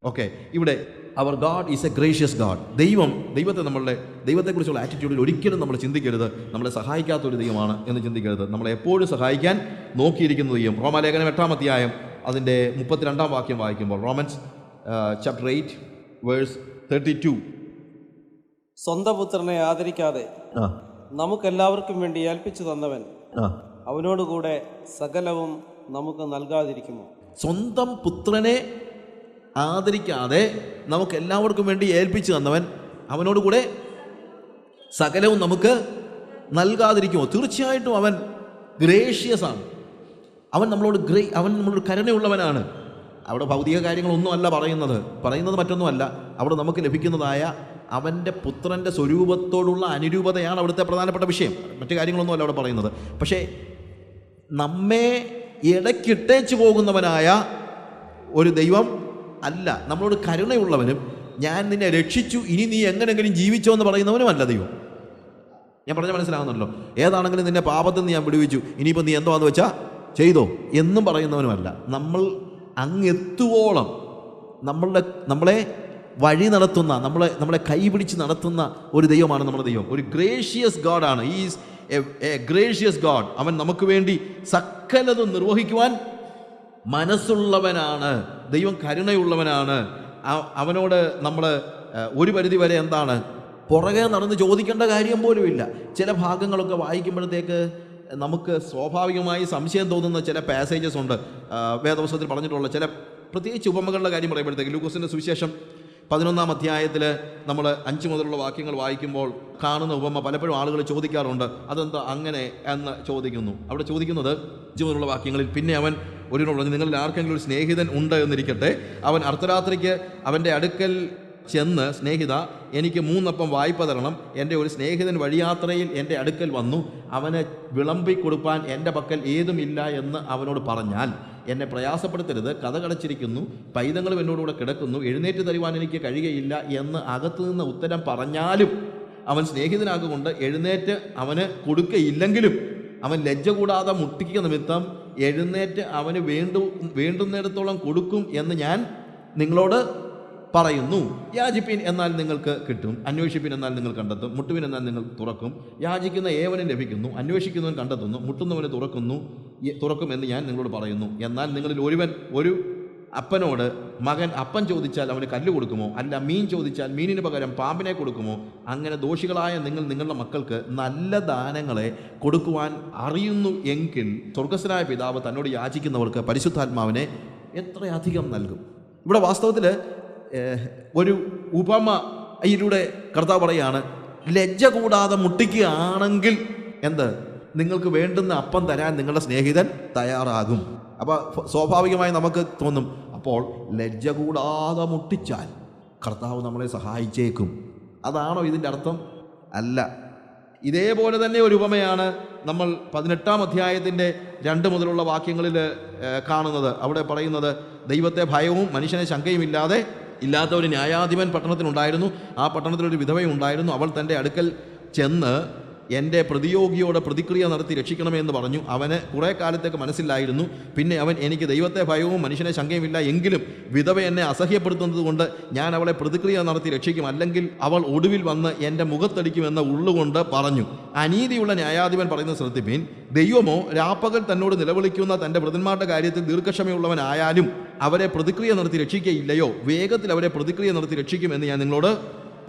Okay, ഇവിടെ അവർ God is a gracious God. ദൈവത്തെക്കുറിച്ചുള്ള ആറ്റിറ്റ്യൂഡിൽ ഒരിക്കലും നമ്മൾ ചിന്തിക്കരുത് നമ്മളെ സഹായിക്കാത്തൊരു ദൈവമാണ് എന്ന് ചിന്തിക്കരുത്. നമ്മളെ എപ്പോഴും സഹായിക്കാൻ നോക്കിയിരിക്കുന്ന ദൈവം. റോമാലേഖനം 8-ാം അധ്യായം അതിൻ്റെ 32-ാം വാക്യം വായിക്കുമ്പോൾ, റോമൻസ് ചാപ്റ്റർ 8 വേഴ്സ് 32, സ്വന്തം പുത്രനെ ആദരിക്കാതെ നമുക്കെല്ലാവർക്കും വേണ്ടി ഏൽപ്പിച്ചു തന്നവൻ അവനോടുകൂടെ സകലവും നമുക്ക് നൽകാതിരിക്കുമോ? സ്വന്തം പുത്രനെ ആദരിക്കാതെ നമുക്ക് എല്ലാവർക്കും വേണ്ടി ഏൽപ്പിച്ചു തന്നവൻ അവനോടുകൂടെ സകലവും നമുക്ക് നൽകാതിരിക്കുമോ? തീർച്ചയായിട്ടും അവൻ ഗ്രേഷ്യസ് ആണ്. അവൻ നമ്മളോട് കരുണയുള്ളവനാണ്. അവിടെ ഭൗതിക കാര്യങ്ങളൊന്നും അല്ല പറയുന്നത് മറ്റൊന്നുമല്ല. അവിടെ നമുക്ക് ലഭിക്കുന്നതായ അവൻ്റെ പുത്രൻ്റെ സ്വരൂപത്തോടുള്ള അനുരൂപതയാണ് അവിടുത്തെ പ്രധാനപ്പെട്ട വിഷയം. മറ്റു കാര്യങ്ങളൊന്നും അല്ല അവിടെ പറയുന്നത്. പക്ഷേ നമ്മെ ഇടയ്ക്കിട്ടേച്ചു പോകുന്നവനായ ഒരു ദൈവം അല്ല. നമ്മളോട് കരുണയുള്ളവനും ഞാൻ നിന്നെ രക്ഷിച്ചു ഇനി നീ എങ്ങനെങ്കിലും ജീവിച്ചോ എന്ന് പറയുന്നവനും അല്ല ദൈവം. ഞാൻ പറഞ്ഞാൽ മനസ്സിലാകുന്നുണ്ടല്ലോ. ഏതാണെങ്കിലും നിന്നെ പാപത്തിൽ നിന്ന് ഞാൻ വിടുവിച്ചു, ഇനിയിപ്പോൾ നീ എന്തോന്ന് വെച്ചാൽ ചെയ്തോ എന്നും പറയുന്നവനുമല്ല. നമ്മൾ അങ്ങെത്തുവോളം നമ്മളെ വഴി നടത്തുന്ന, നമ്മളെ കൈപിടിച്ച് നടത്തുന്ന ഒരു ദൈവമാണ് നമ്മുടെ ദൈവം. ഒരു ഗ്രേഷ്യസ് ഗോഡാണ്. Is a gracious God. അവൻ നമുക്ക് വേണ്ടി സകലതും നിർവഹിക്കുവാൻ മനസ്സുള്ളവനാണ്. ദൈവം കരുണയുള്ളവനാണ്. അവനോട് നമ്മൾ ഒരു പരിധി വരെ പുറകെ നടന്ന് ചോദിക്കേണ്ട കാര്യം പോലുമില്ല. ചില ഭാഗങ്ങളൊക്കെ വായിക്കുമ്പോഴത്തേക്ക് നമുക്ക് സ്വാഭാവികമായി സംശയം തോന്നുന്ന ചില പാസേജസ് ഉണ്ട്. വേദപുസ്തകത്തിൽ പറഞ്ഞിട്ടുള്ള ചില പ്രത്യേകിച്ച് ഉപമകളുടെ കാര്യം പറയുമ്പോഴത്തേക്ക് ലൂക്കോസിൻ്റെ സുവിശേഷം 11-ാം അധ്യായത്തിൽ നമ്മൾ 5 മുതലുള്ള വാക്യങ്ങൾ വായിക്കുമ്പോൾ കാണുന്ന ഉപമ പലപ്പോഴും ആളുകൾ ചോദിക്കാറുണ്ട്, അതെന്താ അങ്ങനെ എന്ന് ചോദിക്കുന്നു. അവിടെ ചോദിക്കുന്നത് 5 മുതലുള്ള വാക്യങ്ങളിൽ, പിന്നെ അവൻ ഒരുവനോട് പറഞ്ഞു, നിങ്ങളിൽ ആർക്കെങ്കിലും ഒരു സ്നേഹിതൻ ഉണ്ട് എന്നിരിക്കട്ടെ, അവൻ അർദ്ധരാത്രിക്ക് അവൻ്റെ അടുക്കൽ ചെന്ന്, സ്നേഹിത എനിക്ക് 3 അപ്പം വായ്പ തരണം, എൻ്റെ ഒരു സ്നേഹിതൻ വഴിയാത്രയിൽ എൻ്റെ അടുക്കൽ വന്നു, അവനെ വിളമ്പിക്കൊടുപ്പാൻ എൻ്റെ പക്കൽ ഏതുമില്ല എന്ന് അവനോട് പറഞ്ഞാൽ എന്നെ പ്രയാസപ്പെടുത്തരുത്, കതകടച്ചിരിക്കുന്നു, പൈതങ്ങളും എന്നോടുകൂടെ കിടക്കുന്നു, എഴുന്നേറ്റ് തരുവാൻ എനിക്ക് കഴിയുകയില്ല എന്ന് അകത്തു നിന്ന് ഉത്തരം പറഞ്ഞാലും അവൻ സ്നേഹിതനാകൊണ്ട് എഴുന്നേറ്റ് അവന് കൊടുക്കയില്ലെങ്കിലും അവൻ ലജ്ജ കൂടാതെ മുട്ടിക്കുക നിമിത്തം എഴുന്നേറ്റ് അവന് വേണ്ടുന്നിടത്തോളം കൊടുക്കും എന്ന് ഞാൻ നിങ്ങളോട് പറയുന്നു. യാചിപ്പിൻ എന്നാൽ നിങ്ങൾക്ക് കിട്ടും, അന്വേഷിപ്പിൻ എന്നാൽ നിങ്ങൾ കണ്ടെത്തും, മുട്ടുവിൻ എന്നാൽ നിങ്ങൾ തുറക്കും. യാചിക്കുന്ന ഏവനും ലഭിക്കുന്നു, അന്വേഷിക്കുന്നവൻ കണ്ടെത്തുന്നു, മുട്ടുന്നവന് തുറക്കും എന്ന് ഞാൻ നിങ്ങളോട് പറയുന്നു. എന്നാൽ നിങ്ങളിൽ ഒരു അപ്പനോട് മകൻ അപ്പം ചോദിച്ചാൽ അവന് കല്ല് കൊടുക്കുമോ? അല്ല മീൻ ചോദിച്ചാൽ മീനിന് പകരം പാമ്പിനെ കൊടുക്കുമോ? അങ്ങനെ ദോഷികളായ നിങ്ങൾ നിങ്ങളുടെ മക്കൾക്ക് നല്ല ദാനങ്ങളെ കൊടുക്കുവാൻ അറിയുന്നു എങ്കിൽ സ്വർഗസ്ഥനായ പിതാവ് തന്നോട് യാചിക്കുന്നവർക്ക് പരിശുദ്ധാത്മാവിനെ എത്രയധികം നൽകും. ഇവിടെ വാസ്തവത്തിൽ ഒരു ഉപമയിലൂടെ കർത്താവ് പറയാണ്, ലജ്ജ കൂടാതെ മുട്ടിക്കുകയാണെങ്കിൽ നിങ്ങൾക്ക് വേണ്ടുന്ന അപ്പം തരാൻ നിങ്ങളുടെ സ്നേഹിതൻ തയ്യാറാകും. അപ്പോൾ സ്വാഭാവികമായി നമുക്ക് തോന്നും, അപ്പോൾ ലജ്ജ കൂടാതെ മുട്ടിച്ചാൽ കർത്താവ് നമ്മളെ സഹായിച്ചേക്കും. അതാണോ ഇതിൻ്റെ അർത്ഥം? അല്ല. ഇതേപോലെ തന്നെ ഒരു ഉപമയാണ് നമ്മൾ 18-ാം അധ്യായത്തിൻ്റെ 2 മുതലുള്ള വാക്യങ്ങളിൽ കാണുന്നത്. അവിടെ പറയുന്നത്, ദൈവത്തെ ഭയവും മനുഷ്യനെ ശങ്കയും ഇല്ലാത്ത ഒരു ന്യായാധിപൻ പട്ടണത്തിനുണ്ടായിരുന്നു. ആ പട്ടണത്തിലൊരു വിധവയും ഉണ്ടായിരുന്നു. അവൾ തൻ്റെ അടുക്കൽ ചെന്ന് എൻ്റെ പ്രതിയോഗിയോട് പ്രതിക്രിയ നടത്തി രക്ഷിക്കണമെന്ന് പറഞ്ഞു. അവന് കുറേ കാലത്തേക്ക് മനസ്സിലായിരുന്നു. പിന്നെ അവൻ, എനിക്ക് ദൈവത്തെ ഭയവും മനുഷ്യനെ ശങ്കയുമില്ല, എങ്കിലും വിധവ എന്നെ അസഹ്യപ്പെടുത്തുന്നത് കൊണ്ട് ഞാൻ അവളെ പ്രതിക്രിയ നടത്തി രക്ഷിക്കും, അല്ലെങ്കിൽ അവൾ ഒടുവിൽ വന്ന് എൻ്റെ മുഖത്തടിക്കുമെന്ന് ഉള്ളുകൊണ്ട് പറഞ്ഞു. അനീതിയുള്ള ന്യായാധിപൻ പറയുന്നത് ശ്രദ്ധിപ്പീൻ. ദൈവമോ രാപ്പകൽ തന്നോട് നിലവിളിക്കുന്ന തൻ്റെ വൃതന്മാരുടെ കാര്യത്തിൽ ദീർഘക്ഷമയുള്ളവനായാലും അവരെ പ്രതിക്രിയ നടത്തി രക്ഷിക്കുകയില്ലയോ? വേഗത്തിൽ അവരെ പ്രതിക്രിയ നടത്തി രക്ഷിക്കുമെന്ന് ഞാൻ നിങ്ങളോട്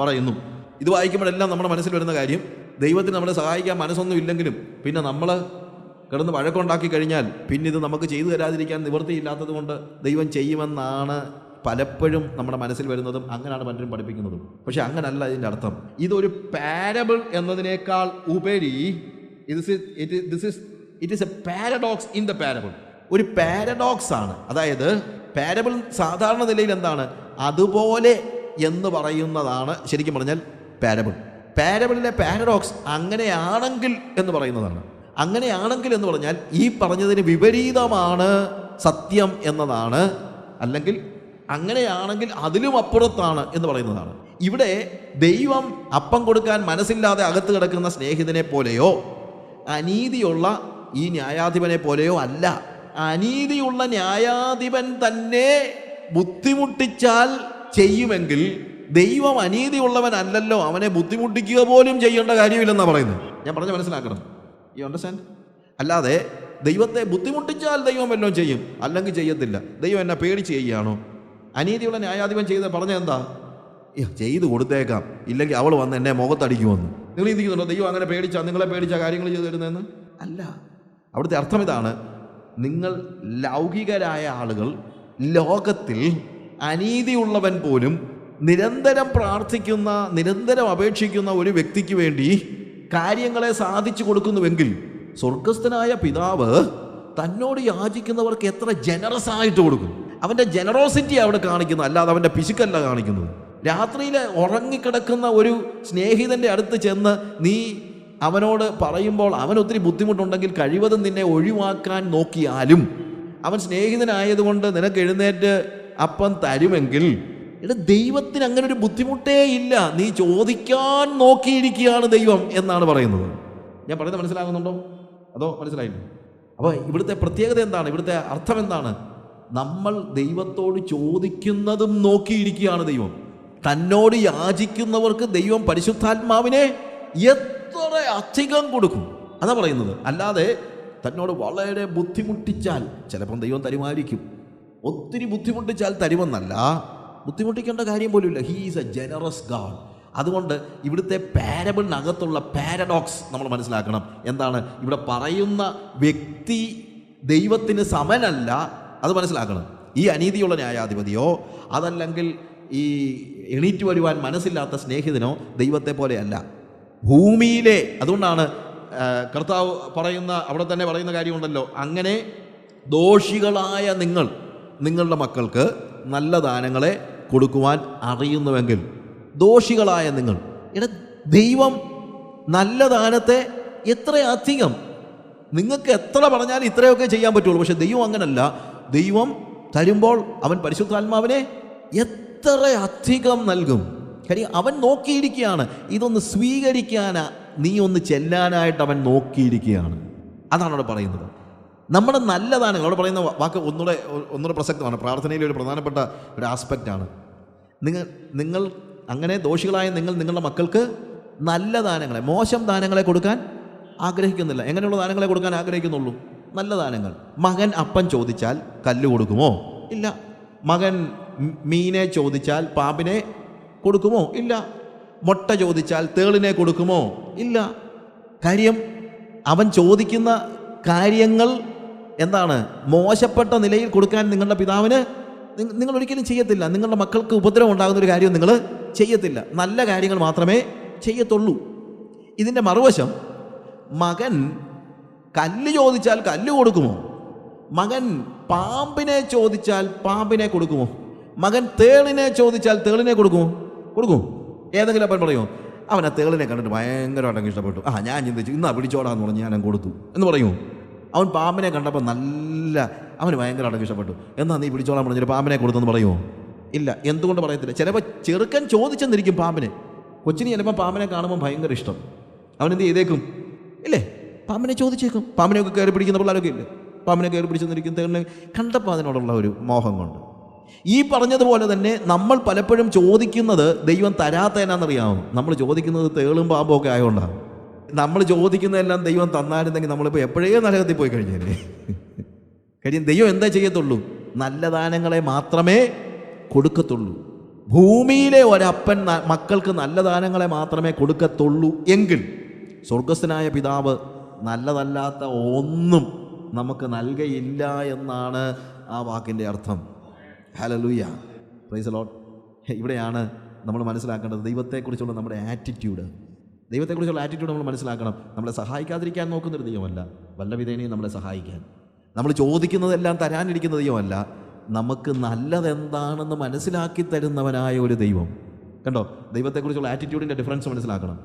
പറയുന്നു. ഇത് വായിക്കുമ്പോഴെല്ലാം നമ്മുടെ മനസ്സിൽ വരുന്ന കാര്യം, ദൈവത്തിന് നമ്മളെ സഹായിക്കാൻ മനസ്സൊന്നും ഇല്ലെങ്കിലും പിന്നെ നമ്മൾ കിടന്ന് വഴക്കുണ്ടാക്കി കഴിഞ്ഞാൽ പിന്നെ ഇത് നമുക്ക് ചെയ്തു തരാതിരിക്കാൻ നിവൃത്തിയില്ലാത്തത് കൊണ്ട് ദൈവം ചെയ്യുമെന്നാണ് പലപ്പോഴും നമ്മുടെ മനസ്സിൽ വരുന്നതും അങ്ങനെയാണ് പലരും പഠിപ്പിക്കുന്നതും. പക്ഷെ അങ്ങനല്ല ഇതിൻ്റെ അർത്ഥം. ഇതൊരു പാരബിൾ എന്നതിനേക്കാൾ ഉപരി it is A paradox in the parable. ഒരു പാരഡോക്സ് ആണ്. അതായത് പാരബിൾ സാധാരണ നിലയിൽ എന്താണ്? അതുപോലെ എന്ന് പറയുന്നതാണ് ശരിക്കും പറഞ്ഞാൽ പാരബിൾ. പാരബിളിലെ പാരഡോക്സ് അങ്ങനെയാണെങ്കിൽ എന്ന് പറയുന്നതാണ്. അങ്ങനെയാണെങ്കിൽ എന്ന് പറഞ്ഞാൽ ഈ പറഞ്ഞതിന് വിപരീതമാണ് സത്യം എന്നതാണ്, അല്ലെങ്കിൽ അങ്ങനെയാണെങ്കിൽ അതിലും അപ്പുറത്താണ് എന്ന് പറയുന്നതാണ്. ഇവിടെ ദൈവം അപ്പം കൊടുക്കാൻ മനസ്സില്ലാതെ അകത്ത് കിടക്കുന്ന സ്നേഹിതനെ പോലെയോ അനീതിയുള്ള ഈ ന്യായാധിപനെ പോലെയോ അല്ല. അനീതിയുള്ള ന്യായാധിപൻ തന്നെ ബുദ്ധിമുട്ടിച്ചാൽ ചെയ്യുമെങ്കിൽ ദൈവം അനീതിയുള്ളവനല്ലല്ലോ, അവനെ ബുദ്ധിമുട്ടിക്കുക പോലും ചെയ്യേണ്ട കാര്യമില്ലെന്നാണ് പറയുന്നത്. ഞാൻ പറഞ്ഞ മനസ്സിലാക്കണം. You understand? അല്ലാതെ ദൈവത്തെ ബുദ്ധിമുട്ടിച്ചാൽ ദൈവം വല്ലതും ചെയ്യും, അല്ലെങ്കിൽ ചെയ്യത്തില്ല. ദൈവം എന്നെ പേടിച്ച് ചെയ്യുകയാണോ? അനീതിയുള്ള ന്യായാധിപൻ ചെയ്ത് പറഞ്ഞെന്താ? ചെയ്ത് കൊടുത്തേക്കാം, ഇല്ലെങ്കിൽ അവൾ വന്ന് എന്നെ മുഖത്തടിക്കുമെന്ന്. നിങ്ങൾ ചിന്തിക്കുന്നുണ്ടോ ദൈവം അങ്ങനെ പേടിച്ചാ, നിങ്ങളെ പേടിച്ചാ കാര്യങ്ങൾ ചെയ്തു തരുന്നതെന്ന്? അല്ല. അവിടുത്തെ അർത്ഥം ഇതാണ്: നിങ്ങൾ ലൗകികരായ ആളുകൾ ലോകത്തിൽ അനീതിയുള്ളവൻ പോലും നിരന്തരം പ്രാർത്ഥിക്കുന്ന, നിരന്തരം അപേക്ഷിക്കുന്ന ഒരു വ്യക്തിക്ക് വേണ്ടി കാര്യങ്ങളെ സാധിച്ചു കൊടുക്കുന്നുവെങ്കിൽ സ്വർഗസ്ഥനായ പിതാവ് തന്നോട് യാചിക്കുന്നവർക്ക് എത്ര ജനറസ് ആയിട്ട് കൊടുക്കും. അവൻ്റെ ജനറോസിറ്റി അവിടെ കാണിക്കുന്നത്, അല്ലാതെ അവൻ്റെ പിശുക്കല്ല കാണിക്കുന്നത്. രാത്രിയിൽ ഉറങ്ങിക്കിടക്കുന്ന ഒരു സ്നേഹിതൻ്റെ അടുത്ത് ചെന്ന് നീ അവനോട് പറയുമ്പോൾ അവൻ ഒത്തിരി ബുദ്ധിമുട്ടുണ്ടെങ്കിൽ കഴിവതും നിന്നെ ഒഴിവാക്കാൻ നോക്കിയാലും അവൻ സ്നേഹിതനായതുകൊണ്ട് നിനക്ക് എഴുന്നേറ്റ് അപ്പം തരുമെങ്കിൽ, ദൈവത്തിന് അങ്ങനെ ഒരു ബുദ്ധിമുട്ടേ ഇല്ല. നീ ചോദിക്കാൻ നോക്കിയിരിക്കുകയാണ് ദൈവം എന്നാണ് പറയുന്നത്. ഞാൻ പറയുന്നത് മനസ്സിലാകുന്നുണ്ടോ? അതോ മനസ്സിലായില്ല? അപ്പോൾ ഇവിടുത്തെ പ്രത്യേകത എന്താണ്? ഇവിടുത്തെ അർത്ഥം എന്താണ്? നമ്മൾ ദൈവത്തോട് ചോദിക്കുന്നതും നോക്കിയിരിക്കുകയാണ് ദൈവം. തന്നോട് യാചിക്കുന്നവർക്ക് ദൈവം പരിശുദ്ധാത്മാവിനെ എത്ര അധികം കൊടുക്കും, അതാ പറയുന്നത്. അല്ലാതെ തന്നോട് വളരെ ബുദ്ധിമുട്ടിച്ചാൽ ചിലപ്പം ദൈവം തരുമായിരിക്കും, ഒത്തിരി ബുദ്ധിമുട്ടിച്ചാൽ തരുമെന്നല്ല. ബുദ്ധിമുട്ടിക്കേണ്ട കാര്യം പോലുമില്ല. He is A generous God. അതുകൊണ്ട് ഇവിടുത്തെ പാരബിളിനകത്തുള്ള പാരഡോക്സ് നമ്മൾ മനസ്സിലാക്കണം. എന്താണ് ഇവിടെ പറയുന്ന വ്യക്തി ദൈവത്തിന് സമനല്ല, അത് മനസ്സിലാക്കണം. ഈ അനീതിയുള്ള ന്യായാധിപതിയോ അതല്ലെങ്കിൽ ഈ എണീറ്റ് വരുവാൻ മനസ്സില്ലാത്ത സ്നേഹിതനോ ദൈവത്തെ പോലെയല്ല. ഭൂമിയിലെ, അതുകൊണ്ടാണ് കർത്താവ് പറയുന്ന, അവിടെ തന്നെ പറയുന്ന കാര്യമുണ്ടല്ലോ, അങ്ങനെ ദോഷികളായ നിങ്ങളുടെ മക്കൾക്ക് നല്ല ദാനങ്ങളെ കൊടുക്കുവാൻ അറിയുന്നുവെങ്കിൽ, ദോഷികളായ നിങ്ങൾ, ദൈവം നല്ല ദാനത്തെ എത്രയധികം, നിങ്ങൾക്ക് എത്ര പറഞ്ഞാലും ഇത്രയൊക്കെ ചെയ്യാൻ പറ്റുള്ളൂ. പക്ഷെ ദൈവം അങ്ങനല്ല. ദൈവം തരുമ്പോൾ അവൻ പരിശുദ്ധാത്മാവിനെ എത്ര അധികം നൽകും. കാര്യം അവൻ നോക്കിയിരിക്കുകയാണ്. ഇതൊന്ന് സ്വീകരിക്കാനാ, നീ ഒന്ന് ചെല്ലാനായിട്ട് അവൻ നോക്കിയിരിക്കുകയാണ്. അതാണ് അവിടെ പറയുന്നത്. നമ്മുടെ നല്ല ദാനങ്ങൾ, അവിടെ പറയുന്ന വാക്ക് ഒന്നുകൂടെ പ്രസക്തമാണ്. പ്രാർത്ഥനയിലെ ഒരു പ്രധാനപ്പെട്ട ഒരു ആസ്പെക്റ്റാണ്. നിങ്ങൾ അങ്ങനെ ദോഷികളായ നിങ്ങളുടെ മക്കൾക്ക് നല്ല ദാനങ്ങളെ, മോശം ദാനങ്ങളെ കൊടുക്കാൻ ആഗ്രഹിക്കുന്നില്ല. എങ്ങനെയുള്ള ദാനങ്ങളെ കൊടുക്കാൻ ആഗ്രഹിക്കുന്നുള്ളൂ? നല്ല ദാനങ്ങൾ. മകൻ അപ്പം ചോദിച്ചാൽ കല്ല് കൊടുക്കുമോ? ഇല്ല. മകൻ മീനെ ചോദിച്ചാൽ പാമ്പിനെ കൊടുക്കുമോ? ഇല്ല. മുട്ട ചോദിച്ചാൽ തേളിനെ കൊടുക്കുമോ? ഇല്ല. കാര്യം അവൻ ചോദിക്കുന്ന കാര്യങ്ങൾ എന്താണ്? മോശപ്പെട്ട നിലയിൽ കൊടുക്കാൻ നിങ്ങളുടെ പിതാവിന് നിങ്ങൾ ഒരിക്കലും ചെയ്യത്തില്ല. നിങ്ങളുടെ മക്കൾക്ക് ഉപദ്രവം ഉണ്ടാകുന്ന ഒരു കാര്യം നിങ്ങൾ ചെയ്യത്തില്ല. നല്ല കാര്യങ്ങൾ മാത്രമേ ചെയ്യത്തുള്ളൂ. ഇതിൻ്റെ മറുവശം, മകൻ കല്ല് ചോദിച്ചാൽ കല്ല് കൊടുക്കുമോ? മകൻ പാമ്പിനെ ചോദിച്ചാൽ പാമ്പിനെ കൊടുക്കുമോ? മകൻ തേളിനെ ചോദിച്ചാൽ തേളിനെ കൊടുക്കുമോ? കൊടുക്കും. ഏതെങ്കിലും അപ്പൻ പറയുമോ അവൻ ആ തേളിനെ കണ്ടിട്ട് ഭയങ്കരമായിട്ടങ്ങ് ഇഷ്ടപ്പെട്ടു, ഞാൻ ചിന്തിച്ചു ഇന്നാ പിടിച്ചോടാന്ന് പറഞ്ഞ് ഞാൻ കൊടുത്തു എന്ന് പറയുമോ? അവൻ പാമ്പിനെ കണ്ടപ്പോൾ അവന് ഭയങ്കരമായിട്ടങ്ങ് ഇഷ്ടപ്പെട്ടു, എന്നാ നീ പിടിച്ചോളാൻ പറഞ്ഞൊരു പാമ്പിനെ കൊടുത്തെന്ന് പറയുമോ? ഇല്ല. എന്തുകൊണ്ട് പറയത്തില്ല? ചിലപ്പോൾ ചെറുക്കൻ ചോദിച്ചെന്നിരിക്കും പാമ്പിനെ. കൊച്ചിന് ചിലപ്പോൾ പാമ്പിനെ കാണുമ്പോൾ ഭയങ്കര ഇഷ്ടം, അവനെന്ത് ചെയ്തേക്കും? ഇല്ലേ, പാമ്പിനെ ചോദിച്ചേക്കും. പാമ്പിനെയൊക്കെ കയറി പിടിക്കുന്ന പിള്ളേരൊക്കെ ഇല്ലേ, പാമ്പിനെ കയറി പിടിച്ചെന്നിരിക്കും. തേളിനെ കണ്ടപ്പോൾ അതിനോടുള്ള ഒരു മോഹം കൊണ്ട്. ഈ പറഞ്ഞതുപോലെ തന്നെ നമ്മൾ പലപ്പോഴും ചോദിക്കുന്നത് ദൈവം തരാത്ത എന്നാണെന്നറിയാമോ? നമ്മൾ ചോദിക്കുന്നത് തേളും പാമ്പും ഒക്കെ ആയതുകൊണ്ടാണ്. നമ്മൾ ചോദിക്കുന്നതെല്ലാം ദൈവം തന്നായിരുന്നെങ്കിൽ നമ്മളിപ്പോൾ എപ്പോഴേ നരകത്തിൽ പോയി കഴിഞ്ഞേനെ. കാര്യം ദൈവം എന്താ ചെയ്യത്തുള്ളൂ? നല്ല ദാനങ്ങളെ മാത്രമേ കൊടുക്കത്തുള്ളൂ. ഭൂമിയിലെ ഒരപ്പൻ മക്കൾക്ക് നല്ല ദാനങ്ങളെ മാത്രമേ കൊടുക്കത്തുള്ളൂ എങ്കിൽ സ്വർഗസ്ഥനായ പിതാവ് നല്ലതല്ലാത്ത ഒന്നും നമുക്ക് നൽകയില്ല എന്നാണ് ആ വാക്കിൻ്റെ അർത്ഥം. Hallelujah, praise the Lord. ഇവിടെയാണ് നമ്മൾ മനസ്സിലാക്കേണ്ടത് ദൈവത്തെക്കുറിച്ചുള്ള നമ്മുടെ ആറ്റിറ്റ്യൂഡ്. ദൈവത്തെക്കുറിച്ചുള്ള ആറ്റിറ്റ്യൂഡ് നമ്മൾ മനസ്സിലാക്കണം. നമ്മളെ സഹായിക്കാതിരിക്കാൻ നോക്കുന്നൊരു ദൈവമല്ല, വല്ല വിധേനയും നമ്മളെ സഹായിക്കാൻ. നമ്മൾ ചോദിക്കുന്നതെല്ലാം തരാനിരിക്കുന്ന ദൈവമല്ല, നമുക്ക് നല്ലതെന്താണെന്ന് മനസ്സിലാക്കി തരുന്നവനായ ഒരു ദൈവം. കണ്ടോ, ദൈവത്തെക്കുറിച്ചുള്ള ആറ്റിറ്റ്യൂഡിൻ്റെ ഡിഫറൻസ് മനസ്സിലാക്കണം.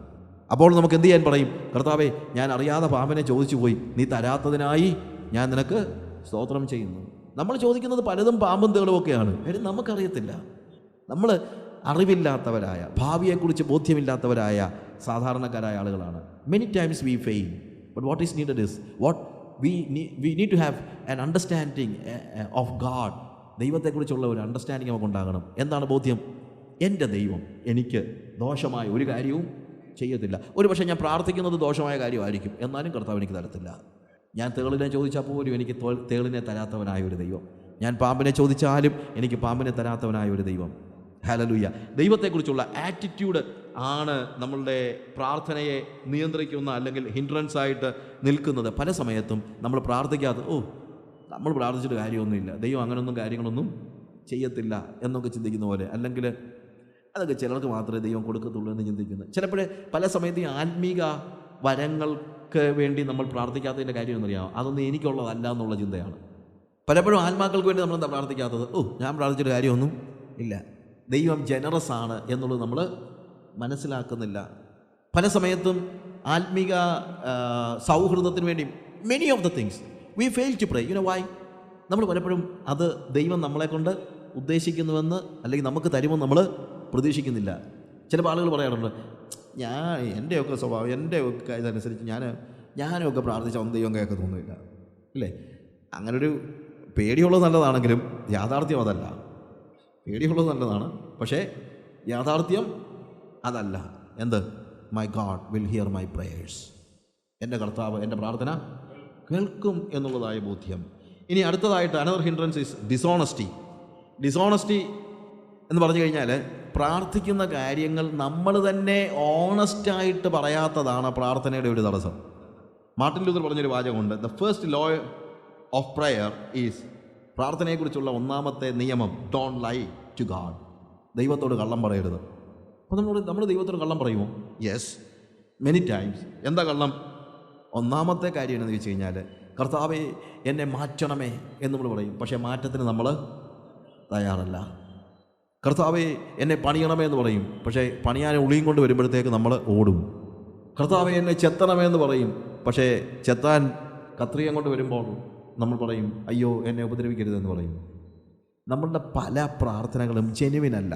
അപ്പോൾ നമുക്ക് എന്ത് ചെയ്യാൻ പറയും? കർത്താവേ, ഞാൻ അറിയാതെ പാമ്പിനെ ചോദിച്ചു പോയി, നീ തരാത്തതിനായി ഞാൻ നിനക്ക് സ്തോത്രം ചെയ്യുന്നു. നമ്മൾ ചോദിക്കുന്നത് പലതും പാമ്പും തേളും ഒക്കെയാണ്. കാര്യം നമുക്കറിയത്തില്ല. നമ്മൾ അറിവില്ലാത്തവരായ, ഭാവിയെക്കുറിച്ച് ബോധ്യമില്ലാത്തവരായ സാധാരണക്കാരായ ആളുകളാണ്. Many times V fail, but what is needed is what we need to have an understanding of God. ദൈവത്തെക്കുറിച്ചുള്ള ഒരു അണ്ടർസ്റ്റാൻഡിങ് നമുക്ക് ഉണ്ടാകണം. എന്താണ് ബോധ്യം? എൻ്റെ ദൈവം എനിക്ക് ദോഷമായ ഒരു കാര്യവും ചെയ്യത്തില്ല. ഒരു പക്ഷേ ഞാൻ പ്രാർത്ഥിക്കുന്നത് ദോഷമായ കാര്യമായിരിക്കും, എന്നാലും കർത്താവ് എനിക്ക് തരത്തില്ല. ഞാൻ തേളിനെ ചോദിച്ചാൽ പോലും എനിക്ക് തേളിനെ തരാത്തവനായ ഒരു ദൈവം. ഞാൻ പാമ്പിനെ ചോദിച്ചാലും എനിക്ക് പാമ്പിനെ തരാത്തവനായ ഒരു ദൈവം. ഹല്ലേലൂയ. ദൈവത്തെക്കുറിച്ചുള്ള ആറ്റിറ്റ്യൂഡ് ആണ് നമ്മളുടെ പ്രാർത്ഥനയെ നിയന്ത്രിക്കുന്ന അല്ലെങ്കിൽ ഹിൻഡ്രൻസ് ആയിട്ട് നിൽക്കുന്നത്. പല സമയത്തും നമ്മൾ പ്രാർത്ഥിക്കാതെ നമ്മൾ പ്രാർത്ഥിച്ചിട്ട് കാര്യമൊന്നുമില്ല, ദൈവം അങ്ങനെയൊന്നും കാര്യങ്ങളൊന്നും ചെയ്യത്തില്ല എന്നൊക്കെ ചിന്തിക്കുന്ന പോലെ, അല്ലെങ്കിൽ അതൊക്കെ ചിലർക്ക് മാത്രമേ ദൈവം കൊടുക്കത്തുള്ളൂ എന്ന് ചിന്തിക്കുന്നത്. ചിലപ്പോൾ പല സമയത്ത് ഈ ആത്മീക വരങ്ങൾക്ക് വേണ്ടി നമ്മൾ പ്രാർത്ഥിക്കാത്തതിൻ്റെ കാര്യം എന്നറിയാം, അതൊന്നും എനിക്കുള്ളതല്ല എന്നുള്ള ചിന്തയാണ്. പലപ്പോഴും ആത്മാക്കൾക്ക് വേണ്ടി നമ്മളെന്താ പ്രാർത്ഥിക്കാത്തത്? ഞാൻ പ്രാർത്ഥിച്ചിട്ട് കാര്യമൊന്നും ഇല്ല, ദൈവം ജനറസ് ആണ് എന്നുള്ളത് നമ്മൾ മനസ്സിലാക്കുന്നില്ല. പല സമയത്തും ആത്മീക സൗഹൃദത്തിന് വേണ്ടി many of the things we fail to pray. Why? നമ്മൾ പലപ്പോഴും അത് ദൈവം നമ്മളെ കൊണ്ട് ഉദ്ദേശിക്കുന്നുവെന്ന് അല്ലെങ്കിൽ നമുക്ക് തരുമെന്ന് നമ്മൾ പ്രതീക്ഷിക്കുന്നില്ല. ചില ആളുകൾ പറയാറുണ്ട്, എൻ്റെയൊക്കെ സ്വഭാവം, എൻ്റെയൊക്കെ ഇതനുസരിച്ച് ഞാനൊക്കെ പ്രാർത്ഥിച്ച ഒന്നും ദൈവം കേൾക്കത്തൊന്നുമില്ല, ഇല്ലേ? അങ്ങനൊരു പേടിയുള്ളത് നല്ലതാണെങ്കിലും യാഥാർത്ഥ്യം അതല്ല. പേടിയുള്ളത് നല്ലതാണ്, പക്ഷേ യാഥാർത്ഥ്യം അതല്ല. എന്ത്? My God will hear my prayers. എൻ്റെ കർത്താവ് എൻ്റെ പ്രാർത്ഥന കേൾക്കും എന്നുള്ളതായ ബോധ്യം. ഇനി അടുത്തതായിട്ട് another hindrance is dishonesty. Dishonesty എന്ന് പറഞ്ഞു കഴിഞ്ഞാൽ പ്രാർത്ഥിക്കുന്ന കാര്യങ്ങൾ നമ്മൾ തന്നെ ഓണസ്റ്റായിട്ട് പറയാത്തതാണ് പ്രാർത്ഥനയുടെ ഒരു തടസ്സം. മാർട്ടിൻ ലൂതർ പറഞ്ഞൊരു വാചകമുണ്ട്, the first law of prayer is, പ്രാർത്ഥനയെക്കുറിച്ചുള്ള ഒന്നാമത്തെ നിയമം, ഡോണ്ട് ലൈ ടു ഗാഡ്. ദൈവത്തോട് കള്ളം പറയരുത്. അപ്പോൾ നമ്മൾ ദൈവത്തോട് കള്ളം പറയുമോ? Yes, many times. എന്താ കള്ളം? ഒന്നാമത്തെ കാര്യം എന്ന് വെച്ച് കഴിഞ്ഞാൽ, കർത്താവേ എന്നെ മാറ്റണമേ എന്ന് നമ്മൾ പറയും, പക്ഷേ മാറ്റത്തിന് നമ്മൾ തയ്യാറല്ല. കർത്താവേ എന്നെ പണിയണമേ എന്ന് പറയും, പക്ഷേ പണിയാൻ ഉളിയും കൊണ്ട് വരുമ്പോഴത്തേക്ക് നമ്മൾ ഓടും. കർത്താവേ എന്നെ ചെത്തണമേ എന്ന് പറയും, പക്ഷേ ചെത്താൻ കത്രികം കൊണ്ട് വരുമ്പോൾ നമ്മൾ പറയും, അയ്യോ എന്നെ ഉപദ്രവിക്കരുതെന്ന് പറയും. നമ്മളുടെ പല പ്രാർത്ഥനകളും ജെനുവിനല്ല.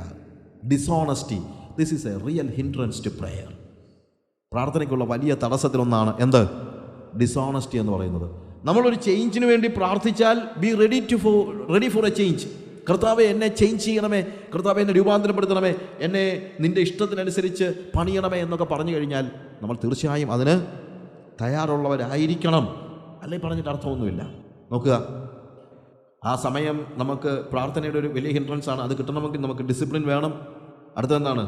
Dishonesty, this is a real hindrance to prayer. പ്രാർത്ഥനയ്ക്കുള്ള വലിയ തടസ്സത്തിലൊന്നാണ് എന്ത്? ഡിസോണസ്റ്റി എന്ന് പറയുന്നത്. നമ്മളൊരു ചേഞ്ചിന് വേണ്ടി പ്രാർത്ഥിച്ചാൽ be ready for A change. കർത്താവെ എന്നെ ചേഞ്ച് ചെയ്യണമേ, കർത്താവെ എന്നെ രൂപാന്തരപ്പെടുത്തണമേ, എന്നെ നിൻ്റെ ഇഷ്ടത്തിനനുസരിച്ച് പണിയണമേ എന്നൊക്കെ പറഞ്ഞു കഴിഞ്ഞാൽ നമ്മൾ തീർച്ചയായും അതിന് തയ്യാറുള്ളവരായിരിക്കണം. അല്ലെങ്കിൽ പറഞ്ഞിട്ട് അർത്ഥമൊന്നുമില്ല. നോക്കുക, ആ സമയം നമുക്ക് പ്രാർത്ഥനയുടെ ഒരു വലിയ ഹിൻഡ്രൻസ് ആണ്. അത് കിട്ടണമെങ്കിൽ നമുക്ക് ഡിസിപ്ലിൻ വേണം. അടുത്തെന്താണ്?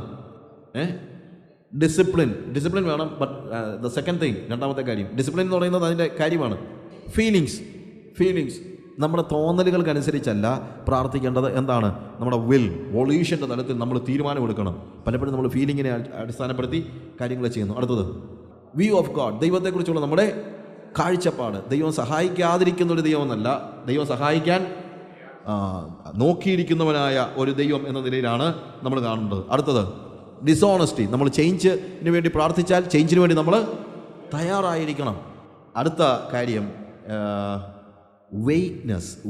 ഡിസിപ്ലിൻ വേണം. ബട്ട് ദ സെക്കൻഡ് തിങ്, രണ്ടാമത്തെ കാര്യം, ഡിസിപ്ലിൻ എന്ന് പറയുന്നത് അതിൻ്റെ കാര്യമാണ്. ഫീലിങ്സ് നമ്മുടെ തോന്നലുകൾക്കനുസരിച്ചല്ല പ്രാർത്ഥിക്കേണ്ടത്. എന്താണ്? നമ്മുടെ വൊളീഷൻ്റെ തലത്തിൽ നമ്മൾ തീരുമാനമെടുക്കണം. പലപ്പോഴും നമ്മൾ ഫീലിങ്ങിനെ അടിസ്ഥാനപ്പെടുത്തി കാര്യങ്ങൾ ചെയ്യുന്നു. അടുത്തത്, വ്യൂ ഓഫ് ഗോഡ്, ദൈവത്തെക്കുറിച്ചുള്ള നമ്മുടെ കാഴ്ചപ്പാട്. ദൈവം സഹായിക്കാതിരിക്കുന്ന ഒരു ദൈവമെന്നല്ല, ദൈവം സഹായിക്കാൻ നോക്കിയിരിക്കുന്നവനായ ഒരു ദൈവം എന്ന നിലയിലാണ് നമ്മൾ കാണേണ്ടത്. അടുത്തത്, ഡിസോണസ്റ്റി, നമ്മൾ ചേഞ്ചിന് വേണ്ടി പ്രാർത്ഥിച്ചാൽ ചേഞ്ചിന് വേണ്ടി നമ്മൾ തയ്യാറായിരിക്കണം. അടുത്ത കാര്യം,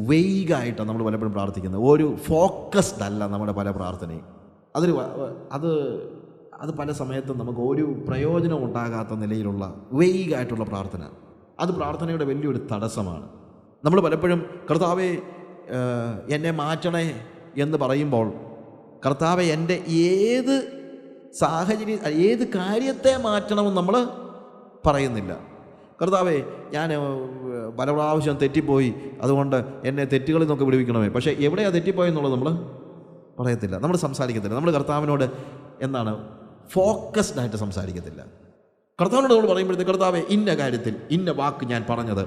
വെയ്ഗായിട്ടാണ് നമ്മൾ പലപ്പോഴും പ്രാർത്ഥിക്കുന്നത്. ഒരു ഫോക്കസ്ഡ് അല്ല നമ്മുടെ പല പ്രാർത്ഥനയും. അത് പല സമയത്തും നമുക്ക് ഒരു പ്രയോജനം ഉണ്ടാകാത്ത നിലയിലുള്ള വെയ്ഗായിട്ടുള്ള പ്രാർത്ഥന, അത് പ്രാർത്ഥനയുടെ വലിയൊരു തടസ്സമാണ്. നമ്മൾ പലപ്പോഴും കർത്താവെ എന്നെ മാറ്റണേ എന്ന് പറയുമ്പോൾ, കർത്താവെ എൻ്റെ ഏത് സാഹചര്യം, ഏത് കാര്യത്തെ മാറ്റണമെന്ന് നമ്മൾ പറയുന്നില്ല. കർത്താവെ ഞാൻ പല പ്രാവശ്യം തെറ്റിപ്പോയി, അതുകൊണ്ട് എന്നെ തെറ്റുകളിൽ നിന്നൊക്കെ വിടുവിക്കണമേ. പക്ഷേ എവിടെയാണ് തെറ്റിപ്പോയെന്നുള്ളത് നമ്മൾ പറയത്തില്ല, നമ്മൾ സംസാരിക്കത്തില്ല. നമ്മൾ കർത്താവിനോട് എന്താണ് ഫോക്കസ്ഡ് ആയിട്ട് സംസാരിക്കത്തില്ല. കർത്താവിനോട് നമ്മൾ പറയുമ്പോഴത്തേക്ക്, കർത്താവെ ഇന്ന കാര്യത്തിൽ ഇന്ന വാക്ക് ഞാൻ പറഞ്ഞത്,